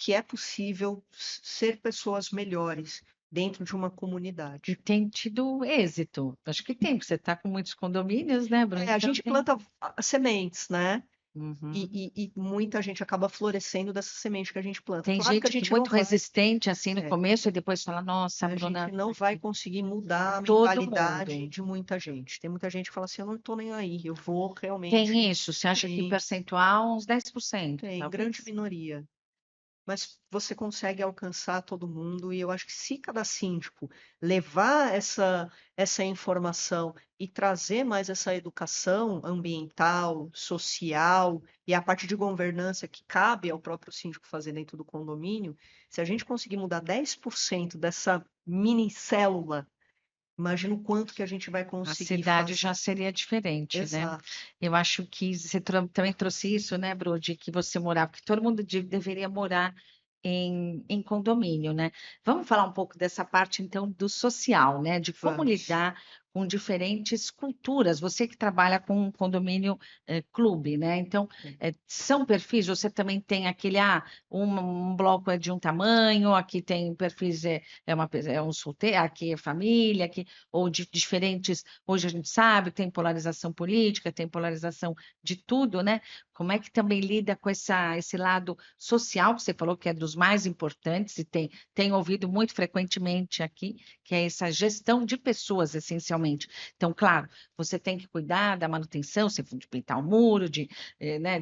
que é possível ser pessoas melhores dentro de uma E comunidade. tem tido êxito. Acho que tem, porque você está com muitos condomínios, né, Bru? A Então gente tem. planta sementes, né? Uhum. E muita gente acaba florescendo dessa semente que a gente planta. Tem Claro que a gente que é gente não muito vai, resistente assim no é, começo e depois fala, nossa, a gente Bruna, não vai conseguir mudar a todo mentalidade mundo de muita gente. Tem muita gente que fala assim, eu não estou nem aí, eu vou tem realmente. isso. Você acha que Tem, percentual, uns 10%, tem, grande talvez? minoria. Mas você consegue alcançar todo mundo, e eu acho que se cada síndico levar essa informação e trazer mais essa educação ambiental, social e a parte de governança que cabe ao próprio síndico fazer dentro do condomínio, se a gente conseguir mudar 10% dessa mini célula, imagina o quanto que a gente vai A conseguir cidade fazer. já seria diferente, né? Exato. Eu acho que você também trouxe isso, né, Bru, de que você morava, que todo mundo deveria morar em condomínio, né? Vamos falar um pouco dessa parte, então, do social, né? De como Vamos. lidar com diferentes culturas. Você que trabalha com um condomínio clube, né? Então, são perfis, você também tem aquele, um bloco é de um tamanho, aqui tem perfis, é um solteiro, aqui é família, aqui, ou de diferentes. Hoje a gente sabe, tem polarização política, tem polarização de tudo, né? Como é que também lida com esse lado social, que você falou que é dos mais importantes, e tem ouvido muito frequentemente aqui, que é essa gestão de pessoas, essencialmente. Então, claro, você tem que cuidar da manutenção, você de pintar o muro, né,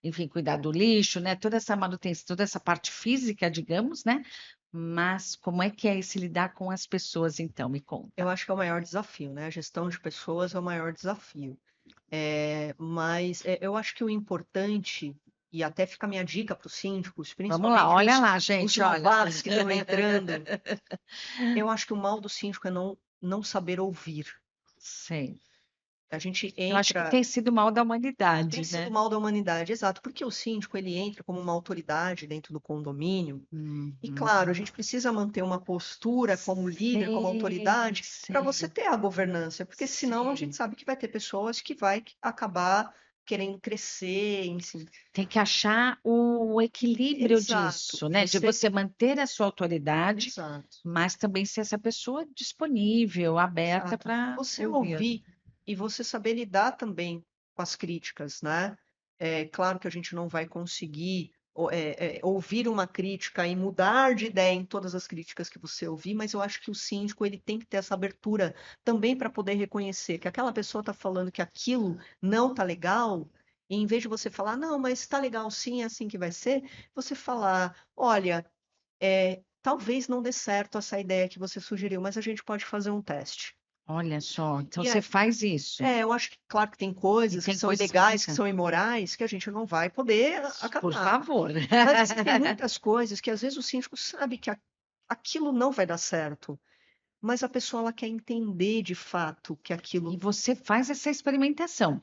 enfim, cuidar do lixo, né? Toda essa manutenção, toda essa parte física, digamos, né? Mas como é que é esse lidar com as pessoas, então? Me Eu conta. acho que é o maior desafio, né? A gestão de pessoas é o maior desafio. Mas eu acho que o importante, e até fica a minha dica para os síndicos, Vamos lá, principalmente olha lá, os gente, olha. novatos que estão entrando. Eu acho que o mal do síndico é não saber ouvir. Sei. A gente Eu acho que entra, tem sido mal da tem humanidade, sido né? mal da humanidade, exato, porque o síndico ele entra como uma autoridade dentro do condomínio. E Uhum. claro, a gente precisa manter uma postura como líder, como autoridade, para você Sei. ter a governança, porque senão a gente Sei. sabe que vai ter pessoas que vai acabar querendo crescer, enfim. Tem que achar o equilíbrio Exato. disso, né? De você manter a sua autoridade, Exato. mas também ser essa pessoa disponível, aberta Exato. para Você ouvir. ouvir e você saber lidar também com as críticas, né? É claro que a gente não vai conseguir ouvir uma crítica e mudar de ideia em todas as críticas que você ouvir, mas eu acho que o síndico ele tem que ter essa abertura também para poder reconhecer que aquela pessoa está falando que aquilo não está legal, e em vez de você falar, não, mas está legal sim, é assim que vai ser, você falar, olha, talvez não dê certo essa ideia que você sugeriu, mas a gente pode fazer um teste. Olha só, então E você faz isso. eu acho que, claro que tem E coisas que tem são coisas que ilegais, que você. são imorais, que a gente não vai poder Por acatar. favor. Mas existem muitas coisas que às vezes o síndico sabe que aquilo não vai dar certo, mas a pessoa ela quer entender de fato que E aquilo. você faz essa experimentação.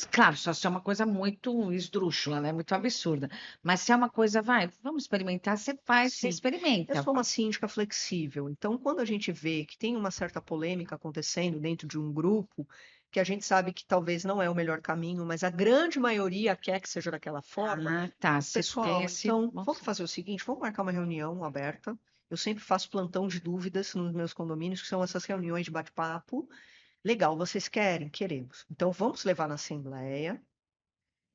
Claro, só se é uma coisa muito esdrúxula, né? Muito absurda. Mas se é uma coisa, vai, vamos experimentar, você faz, você Sim, eu experimenta. sou uma síndica flexível, então quando a gente vê que tem uma certa polêmica acontecendo dentro de um grupo, que a gente sabe que talvez não é o melhor caminho, mas a grande maioria quer que seja daquela forma. Ah, tá. Você tem Pessoal, esse. então vamos fazer o seguinte, vamos marcar uma reunião aberta. Eu sempre faço plantão de dúvidas nos meus condomínios, que são essas reuniões de bate-papo. Legal, vocês querem? Queremos. Então vamos levar na assembleia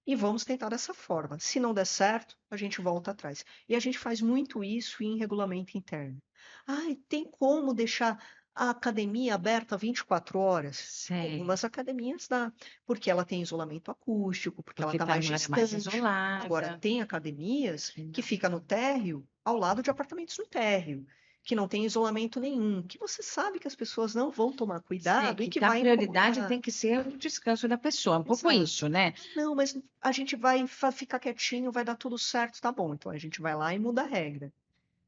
e vamos tentar dessa forma. Se não der certo, a gente volta atrás. E a gente faz muito isso em regulamento interno. Ai, tem como deixar a academia aberta 24 horas? Sei. Algumas academias dá, porque ela tem isolamento acústico, porque ela Porque está está mais numa área mais distante. Agora, isolada. tem academias Que que não. fica no térreo, ao lado de apartamentos no térreo, que não tem isolamento nenhum, que você sabe que as pessoas não vão tomar Sei cuidado e que que dá vai prioridade incomodar. tem que ser o descanso da pessoa. É um pouco Exato. isso, né? Não, mas a gente vai ficar quietinho, vai dar tudo certo, tá bom. Então a gente vai lá e muda a regra.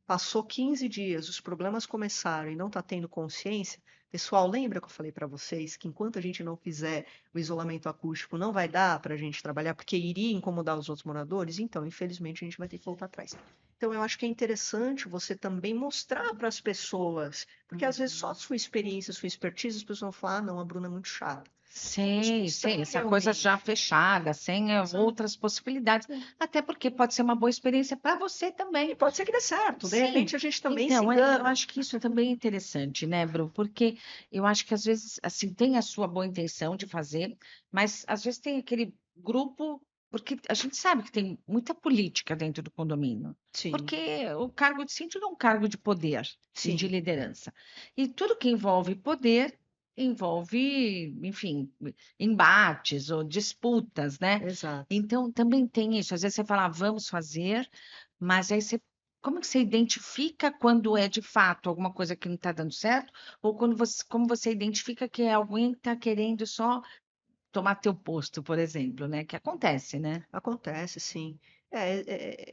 Passou 15 dias, os problemas começaram e não está tendo consciência. Pessoal, lembra que eu falei para vocês que enquanto a gente não fizer o isolamento acústico, não vai dar para a gente trabalhar, porque iria incomodar os outros moradores? Então, infelizmente, a gente vai ter que voltar atrás. Então, eu acho que é interessante você também mostrar para as pessoas, porque às vezes só a sua experiência, a sua expertise, as pessoas vão falar: ah, não, a Bruna é muito chata. Vamos Sei, mostrar sei, essa coisa já realmente. fechada, sem Exato. outras possibilidades. É. Até porque pode ser uma boa experiência para você E também. pode ser que dê certo, de Sim. repente a gente também se Então, eu engana. acho que isso também é interessante, né, Bru? Porque eu acho que às vezes, assim, tem a sua boa intenção de fazer, mas às vezes tem aquele grupo, porque a gente sabe que tem muita política dentro do condomínio, Sim, porque o cargo de síndico é um cargo de poder e de sim, liderança. E tudo que envolve poder envolve, enfim, embates ou disputas, né? exato. Então, também tem isso. Às vezes você fala, "Ah, vamos fazer, mas aí você como que você identifica quando é de fato alguma coisa que não está dando certo, ou quando você, como você identifica que é alguém que está querendo só tomar teu posto, por exemplo, né? Que acontece, né? Acontece, sim.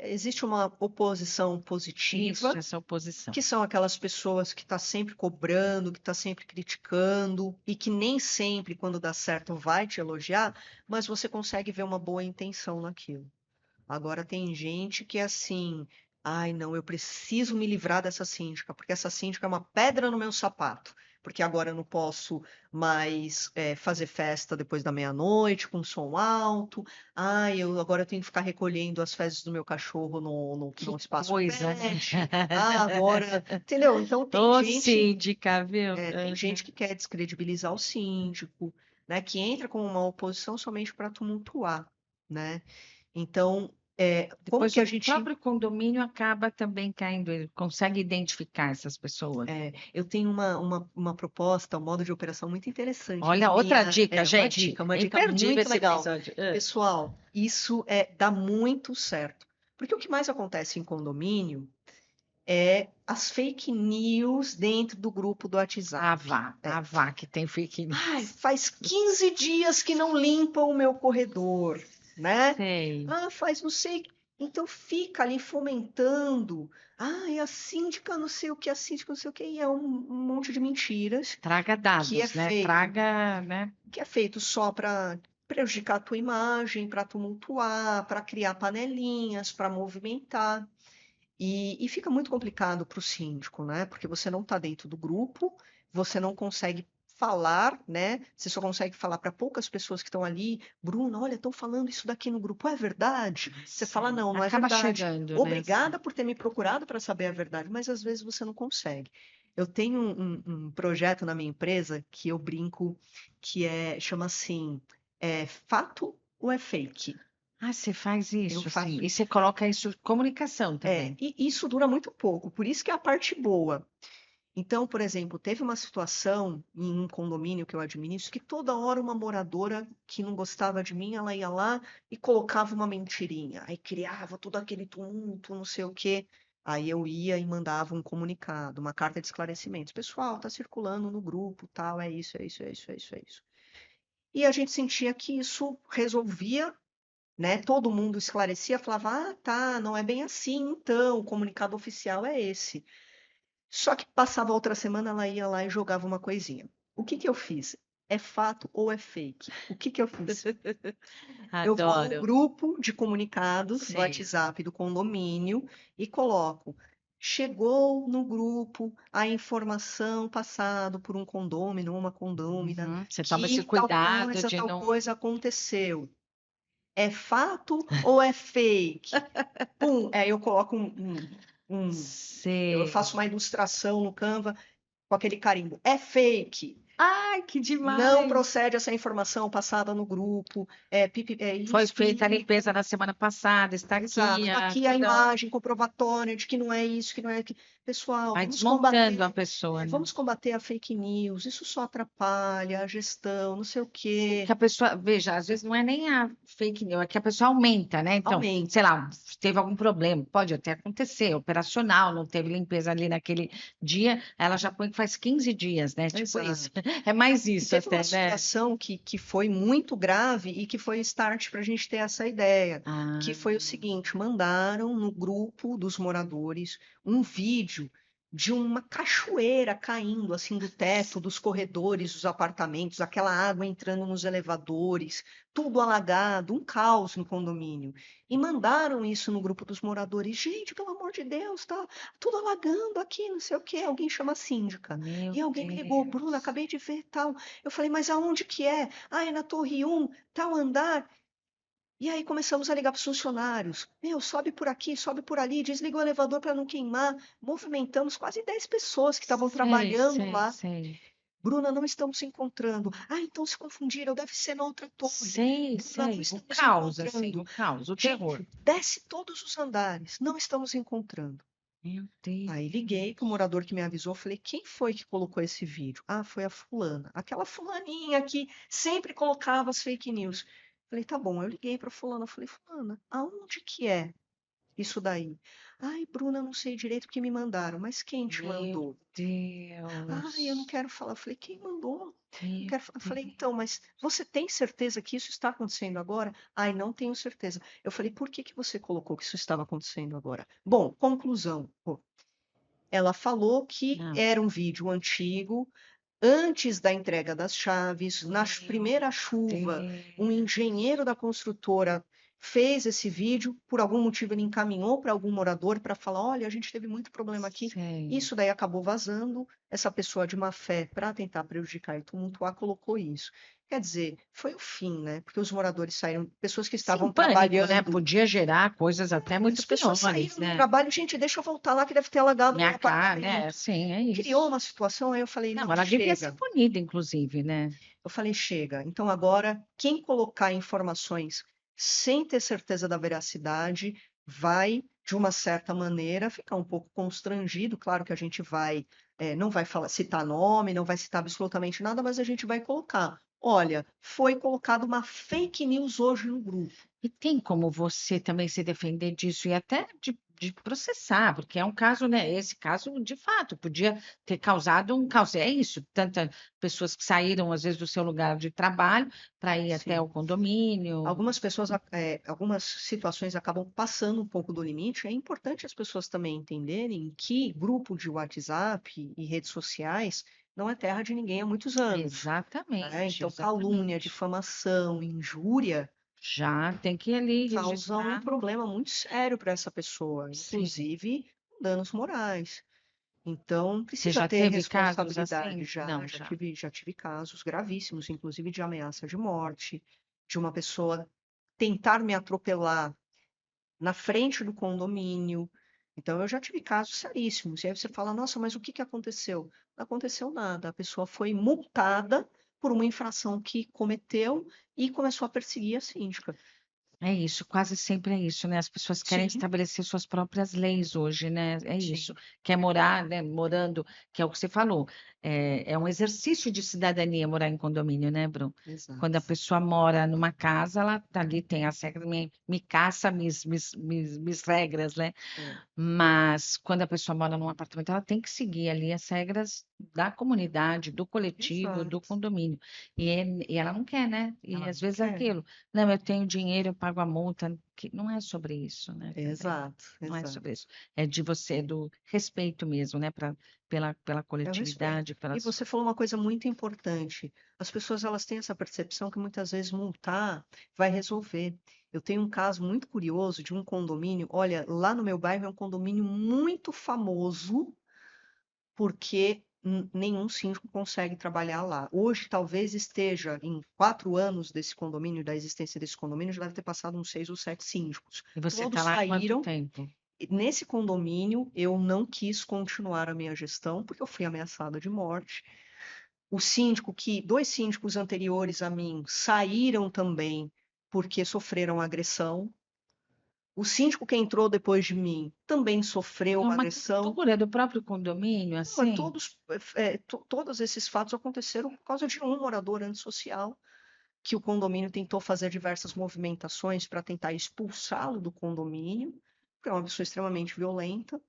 Existe uma oposição Isso, positiva, essa oposição. que são aquelas pessoas que estão sempre cobrando, que estão sempre criticando, e que nem sempre, quando dá certo, vai te elogiar, mas você consegue ver uma boa intenção naquilo. Agora tem gente que é assim, ai não, eu preciso me livrar dessa síndica, porque essa síndica é uma pedra no meu sapato, porque agora eu não posso mais fazer festa depois da meia-noite com som alto, ai, agora eu tenho que ficar recolhendo as fezes do meu cachorro no Que espaço coisa, né? pet, agora, entendeu? Então Ô, síndica, viu? tem gente que quer descredibilizar o síndico, né, que entra com uma oposição somente para tumultuar, né? Então, como Depois que a o gente. próprio condomínio acaba também caindo, ele consegue identificar essas pessoas. Eu tenho uma proposta, um modo de operação muito interessante na Olha, outra minha. dica, gente. Uma É dica imperdível muito esse legal. episódio. Pessoal, isso dá muito certo. Porque o que mais acontece em condomínio é as fake news dentro do grupo do WhatsApp. A vá, que tem fake Ai, news. faz 15 dias que não limpam o meu corredor. né? Sei. Ah, faz não sei. Então fica ali fomentando. Ah, é a síndica não sei o que, a síndica não sei o que, e é um monte de mentiras Traga que é dados, né? feito, Traga, né? que é feito só para prejudicar a tua imagem, para tumultuar, para criar panelinhas, para movimentar. E fica muito complicado para o síndico, né? Porque você não está dentro do grupo, você não consegue falar, né? Você só consegue falar para poucas pessoas que estão ali. Bruna, olha, estão falando isso daqui no grupo, é verdade? Você fala, Sim. não, não é Acaba verdade. chegando, né? Obrigada por ter me procurado para saber a verdade, mas às vezes você não consegue. Eu tenho um projeto na minha empresa que eu brinco que chama assim, fato ou é fake? Ah, você faz Eu isso, assim. faço E você coloca isso em comunicação também. e isso dura muito pouco, por isso que é a parte boa. Então, por exemplo, teve uma situação em um condomínio que eu administro que toda hora uma moradora que não gostava de mim, ela ia lá e colocava uma mentirinha. Aí criava todo aquele tumulto, não sei o quê. Aí eu ia e mandava um comunicado, uma carta de esclarecimentos. Pessoal, tá circulando no grupo, tal, é isso, é isso, é isso, é isso, é isso. E a gente sentia que isso resolvia, né? Todo mundo esclarecia, falava: ah, tá, não é bem assim, então, o comunicado oficial é esse. Só que passava outra semana, ela ia lá e jogava uma coisinha. O que que eu fiz? É fato ou é fake? O que que eu fiz? Eu vou no Adoro. grupo de comunicados do Sei. WhatsApp do condomínio e coloco: chegou no grupo a informação passada por um condômino ou uma condômina Uhum. Você toma esse que cuidado de tal não. coisa aconteceu. É fato ou é fake? Pum, aí eu coloco eu faço Sei. uma ilustração no Canva com aquele carimbo. É fake. Ai, que Não demais! procede essa informação passada no grupo. É Foi isso, feita a isso. limpeza na semana passada, está Exato. aqui Tá a aqui a toda. imagem comprobatória de que não é isso, que não é aquilo. Pessoal, Vai desmontando a pessoa, né? vamos combater a fake news. Isso só atrapalha a gestão, não sei o quê. Que a pessoa, veja, às vezes não é nem a fake news, é que a pessoa aumenta, né? Então, sei Aumenta. lá, teve algum problema, pode até acontecer, operacional, não teve limpeza ali naquele dia, ela já põe que faz 15 dias, né? Tipo isso. Exato. É mais E isso teve uma até, né? situação que foi muito grave e que foi o start para a gente ter essa ideia, que Ah, foi o seguinte: mandaram no grupo dos moradores um vídeo de uma cachoeira caindo assim do teto dos corredores dos apartamentos, aquela água entrando nos elevadores, tudo alagado, um caos no condomínio. E mandaram isso no grupo dos moradores. Gente, pelo amor de Deus, tá tudo alagando aqui, não sei o quê. Alguém chama a síndica. meu E alguém me ligou, Bruna, Deus. acabei de ver tal. Eu falei, mas aonde que é? Ah, é na Torre 1, tal andar. E aí começamos a ligar para os funcionários. Meu, sobe por aqui, sobe por ali, desliga o elevador para não queimar. Movimentamos quase 10 pessoas que estavam Sei, trabalhando sei, lá. sei. Bruna, não estamos se encontrando. Ah, então se confundiram, deve ser na outra torre. Sei, Bruna, não sei. O estamos caos, assim, encontrando. o caos, o terror. Gente, desce todos os andares, não estamos encontrando. Meu Deus. Aí liguei pro morador que me avisou, falei, quem foi que colocou esse vídeo? Ah, foi a fulana. Aquela fulaninha que sempre colocava as fake news. Falei, tá bom. Eu liguei pra fulana, falei, fulana, aonde que é isso daí? Ai, Bruna, eu não sei direito porque me mandaram, mas quem te Meu mandou? Ai, eu não Deus. quero falar. Eu falei, quem mandou? Não Meu quero falar. Eu falei, Deus. então, mas você tem certeza que isso está acontecendo agora? Ai, não tenho certeza. Eu falei, por que que você colocou que isso estava acontecendo agora? Bom, conclusão. Pô, ela falou que Não. era um vídeo antigo, antes da entrega das chaves, na Meu primeira chuva, um Deus. engenheiro da construtora fez esse vídeo, por algum motivo ele encaminhou para algum morador para falar: olha, a gente teve muito problema aqui. Sei. Isso daí acabou vazando. Essa pessoa de má fé, para tentar prejudicar e tumultuar, colocou isso. Quer dizer, foi o fim, né? Porque os moradores saíram, pessoas que Sim, estavam pânico, né? trabalhando, Podia gerar coisas até muito as pessoas piores, saíram do né? trabalho, gente, deixa eu voltar lá que deve ter alagado meu Minha cara, né? apartamento. Sim, é Criou isso. uma situação, aí eu falei, Não, não, ela devia ser chega. punida, inclusive, né? Eu falei, chega. Então agora, quem colocar informações sem ter certeza da veracidade vai, de uma certa maneira, ficar um pouco constrangido. Claro que a gente vai, não vai falar, citar nome, não vai citar absolutamente nada, mas a gente vai colocar. Olha, foi colocada uma fake news hoje no grupo. E tem como você também se defender disso e até de de processar, porque é um caso, né? Esse caso, de fato, podia ter causado um caos. É isso, tantas pessoas que saíram, às vezes, do seu lugar de trabalho para ir até Sim. o condomínio. Algumas pessoas, algumas situações acabam passando um pouco do limite. É importante as pessoas também entenderem que grupo de WhatsApp e redes sociais não é terra de ninguém há muitos anos, né? Exatamente, Então, calúnia, exatamente. difamação, injúria Já tem que ir ali causa um registrar. problema muito sério para essa pessoa, Sim. inclusive danos morais. Então, Você precisa já ter teve casos responsabilidade assim? já. Não, Já já. tive, já tive casos gravíssimos, inclusive de ameaça de morte, de uma pessoa tentar me atropelar na frente do condomínio. Então, eu já tive casos seríssimos. E aí você fala, nossa, mas o que que aconteceu? Não aconteceu nada. A pessoa foi multada por uma infração que cometeu e começou a perseguir a síndica. É isso, quase sempre é isso, né? As pessoas querem Sim, estabelecer suas próprias leis hoje, né? É sim, isso. Quer morar, né? Morando, que é o que você falou. É um exercício de cidadania morar em condomínio, né, Bruno? Quando a exato. pessoa mora numa casa, ela tá ali, tem as regras, me caça, mis regras, né? É, Mas quando a pessoa mora num apartamento, ela tem que seguir ali as regras da comunidade, do coletivo, do exato. condomínio. E ela não quer, né? E Ela às não vezes é quer. aquilo. Não, eu tenho dinheiro, eu pago a multa. Que não é sobre isso, né? Também. Exato, Não é exato. sobre isso. É de você, do respeito mesmo, né? Pela É o respeito. coletividade, E pelas. você falou uma coisa muito importante. As pessoas elas têm essa percepção que muitas vezes multar vai resolver. Eu tenho um caso muito curioso de um condomínio. Olha, lá no meu bairro é um condomínio muito famoso porque nenhum síndico consegue trabalhar lá. Hoje talvez esteja em 4 anos desse condomínio, da existência desse condomínio, já deve ter passado uns 6 ou 7 síndicos. E você está Todos lá há quanto saíram. tempo? Nesse condomínio, eu não quis continuar a minha gestão, porque eu fui ameaçada de morte. O síndico que, dois síndicos anteriores a mim saíram também porque sofreram agressão. O síndico que entrou depois de mim também sofreu É uma agressão. cultura do próprio condomínio, Mas assim? todos esses fatos aconteceram por causa de um morador antissocial, que o condomínio tentou fazer diversas movimentações para tentar expulsá-lo do condomínio, porque é uma pessoa extremamente violenta.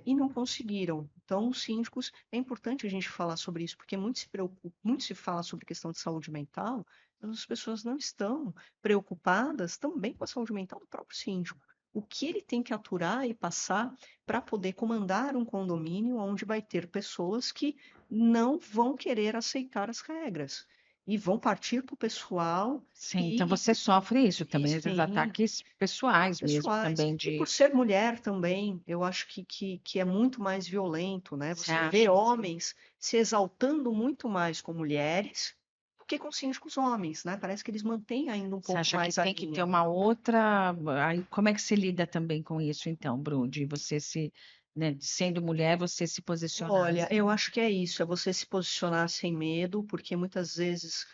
E não conseguiram. Então, os síndicos, é importante a gente falar sobre isso, porque muito se preocupa, muito se fala sobre questão de saúde mental, mas as pessoas não estão preocupadas também com a saúde mental do próprio síndico. O que ele tem que aturar e passar para poder comandar um condomínio onde vai ter pessoas que não vão querer aceitar as regras e vão partir para o pessoal Sim, então e, você sofre isso e também, esses sim, ataques pessoais mesmo, pessoais. também E por de. ser mulher também, eu acho que é muito mais violento, né? Você Você vê acha? homens se exaltando muito mais com mulheres do que com síndicos homens, né? Parece que eles mantêm ainda um Você pouco acha que mais a tem que ter linha. uma outra. Aí, como é que você lida também com isso, então, Bruno? De você se, né, sendo mulher, você se posicionar Olha, eu assim. acho que é isso, é você se posicionar sem medo, porque muitas vezes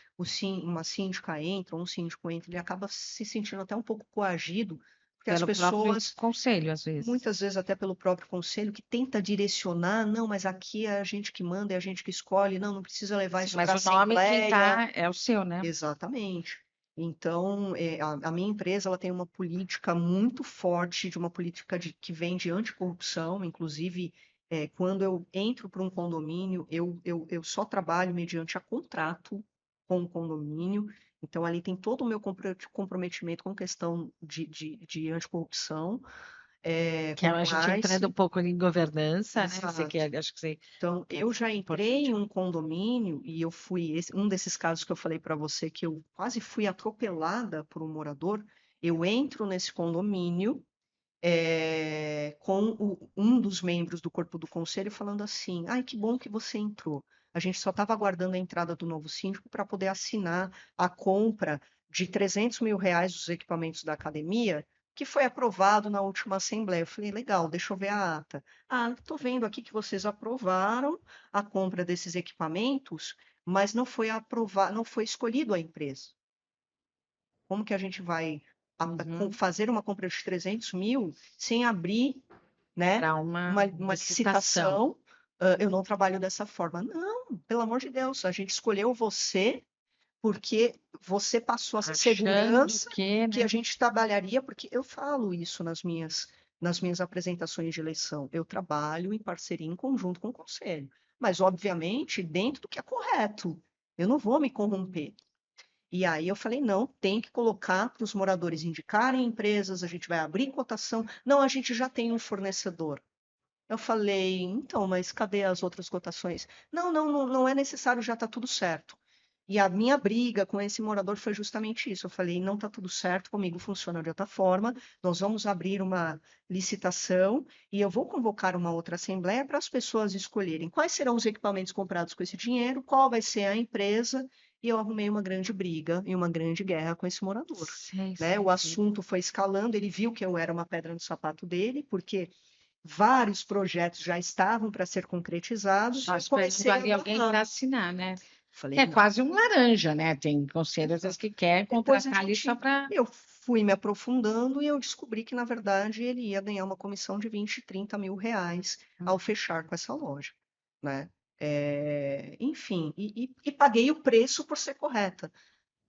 uma síndica entra, ou um síndico entra, ele acaba se sentindo até um pouco coagido, porque as Pelo próprio pessoas conselho, às vezes. muitas vezes até pelo próprio conselho, que tenta direcionar, não, mas aqui é a gente que manda, é a gente que escolhe, não, não precisa levar Sim, isso para mas a o nome quem assembleia. tá é o seu, né? Exatamente. Então, a minha empresa ela tem uma política muito forte, de uma política que vem de anticorrupção, inclusive, quando eu entro para um condomínio, eu só trabalho mediante a contrato com o condomínio, então ali tem todo o meu comprometimento com questão de anticorrupção, Que é a gente entrando um compliance. pouco em governança, né? Você Exato. quer, acho que você Então, é eu já entrei importante. em um condomínio e eu fui, um desses casos que eu falei para você, que eu quase fui atropelada por um morador. Eu entro nesse condomínio, com um dos membros do corpo do conselho falando assim: ai, que bom que você entrou. A gente só estava aguardando a entrada do novo síndico para poder assinar a compra de R$ 300.000 dos equipamentos da academia, que foi aprovado na última assembleia. Eu falei, legal, deixa eu ver a ata. Ah, estou vendo aqui que vocês aprovaram a compra desses equipamentos, mas não foi aprovado, não foi escolhido a empresa. Como que a gente vai Uhum. fazer uma compra de 300 mil sem abrir, né, Para uma uma licitação. licitação? Eu não trabalho dessa forma. Não, pelo amor de Deus, a gente escolheu você porque você passou essa Achando segurança que, que a né? gente trabalharia, porque eu falo isso nas minhas nas minhas apresentações de eleição, eu trabalho em parceria, em conjunto com o conselho, mas obviamente dentro do que é correto. Eu não vou me corromper. E aí eu falei, não, tem que colocar para os moradores indicarem empresas, a gente vai abrir cotação. Não, a gente já tem um fornecedor. Eu falei, então, mas cadê as outras cotações? Não, não, não, não é necessário, já está tudo certo. E a minha briga com esse morador foi justamente isso. Eu falei, não está tudo certo, comigo funciona de outra forma. Nós vamos abrir uma licitação e eu vou convocar uma outra assembleia para as pessoas escolherem quais serão os equipamentos comprados com esse dinheiro, qual vai ser a empresa. E eu arrumei uma grande briga e uma grande guerra com esse morador, Sei, né? sei, O sei. assunto foi escalando, ele viu que eu era uma pedra no sapato dele, porque vários projetos já estavam para ser concretizados, e Só eu esperando comecei a ali alguém barrar. para assinar, né? Que Falei, é não. quase um laranja, né? Tem conselho, às vezes, Exato. que quer Depois a contratar ali só gente, para. eu fui me aprofundando e eu descobri que, na verdade, ele ia ganhar uma comissão de 20, 30 mil reais ao fechar com essa loja, né? Enfim, e paguei o preço por ser correta.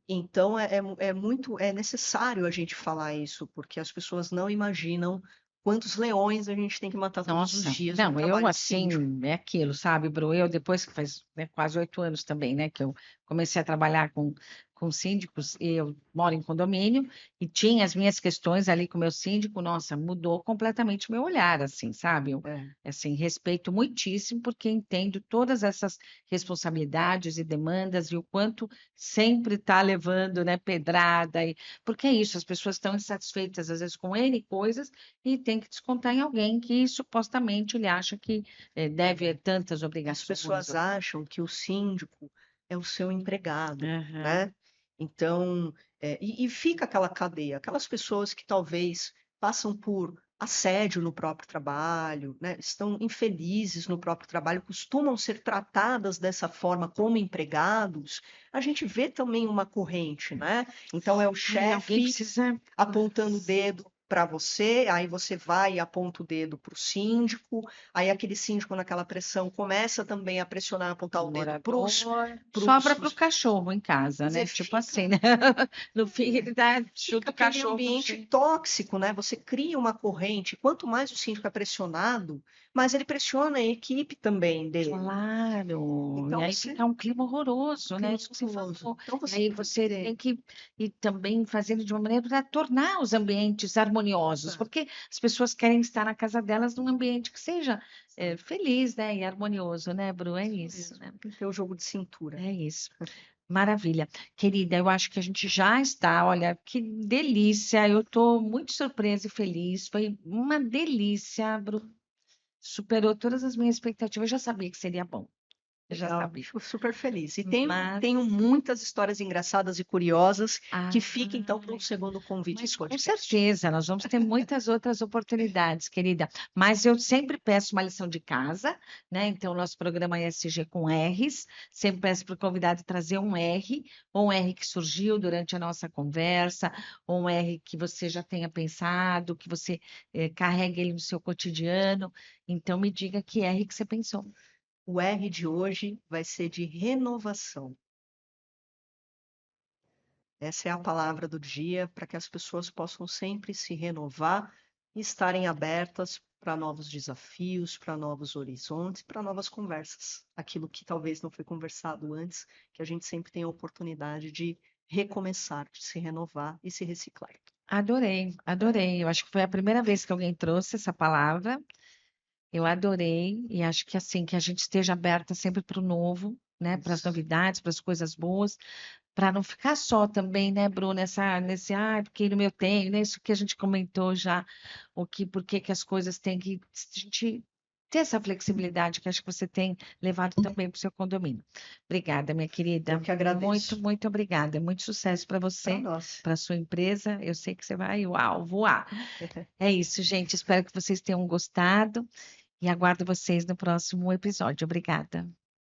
Então, é muito, é necessário a gente falar isso, porque as pessoas não imaginam quantos leões a gente tem que matar todos os Nossa, dias no não, eu trabalho de síndico. assim, é aquilo, sabe, Bru? Eu depois que faz, né, quase 8 anos também, né, que eu comecei a trabalhar com síndicos, e eu moro em condomínio, e tinha as minhas questões ali com o meu síndico, nossa, mudou completamente o meu olhar, assim, sabe? Eu, É. assim, respeito muitíssimo, porque entendo todas essas responsabilidades e demandas, e o quanto sempre está levando, né, pedrada, porque é isso, as pessoas estão insatisfeitas, às vezes, com N coisas, e tem que descontar em alguém que supostamente ele acha que deve tantas As obrigações. pessoas acham que o síndico é o seu empregado, Aham. né? Então, e fica aquela cadeia, aquelas pessoas que talvez passam por assédio no próprio trabalho, né? Estão infelizes no próprio trabalho, costumam ser tratadas dessa forma como empregados. A gente vê também uma corrente, né? Então, é o Ai, alguém chefe precisa. apontando o dedo para você, aí você vai e aponta o dedo para o síndico, aí aquele síndico naquela pressão começa também a pressionar, apontar o dedo para Morador, os sobra para o cachorro em casa, né? dizer, Tipo fica assim, né? No fim, ele dá, fica chuta o aquele cachorro no ambiente fim. tóxico, né? Você cria uma corrente. Quanto mais o síndico é pressionado, mais ele pressiona a equipe também dele. Claro, e Então aí você fica um clima horroroso, né? clima Isso que você horroroso. falou. Então E você aí tem que você ter. tem que ir também fazendo de uma maneira para tornar os ambientes harmoniosos, Exato, porque as pessoas querem estar na casa delas num ambiente que seja exato. feliz, né? E harmonioso, né, Bru? É Isso isso, mesmo. né? Tem que ter o jogo de cintura. É isso. Maravilha. Querida, eu acho que a gente já está, olha, que delícia. Eu estou muito surpresa e feliz. Foi uma delícia, Bru. Superou todas as minhas expectativas. Eu já sabia que seria bom. Eu já Legal, sabia. fico super feliz. E Mas, tenho muitas histórias engraçadas e curiosas que fiquem, então, para um ai, segundo convite de mas com podcast. certeza, nós vamos ter muitas outras oportunidades, querida. Mas eu sempre peço uma lição de casa, né? Então, nosso programa é ESG com R's. Sempre peço para o convidado trazer um R, ou um R que surgiu durante a nossa conversa, ou um R que você já tenha pensado, que você carregue ele no seu cotidiano. Então, me diga que R que você pensou. O R de hoje vai ser de renovação. Essa é a palavra do dia para que as pessoas possam sempre se renovar e estarem abertas para novos desafios, para novos horizontes, para novas conversas. Aquilo que talvez não foi conversado antes, que a gente sempre tem a oportunidade de recomeçar, de se renovar e se reciclar. Adorei, adorei. Eu acho que foi a primeira vez que alguém trouxe essa palavra. Eu adorei e acho que assim que a gente esteja aberta sempre para o novo, né, para as Isso. novidades, para as coisas boas, para não ficar só também, né, Bruno, nesse, porque no meu tem, né, isso que a gente comentou já, por que que as coisas têm que a gente ter essa flexibilidade que acho que você tem levado também para o seu condomínio. Obrigada, minha Eu querida. que Muito, agradeço. muito obrigada. Muito sucesso para Para você, nós. para sua empresa. Eu sei que você vai, uau, voar. É isso, gente. Espero que vocês tenham gostado e aguardo vocês no próximo episódio. Obrigada.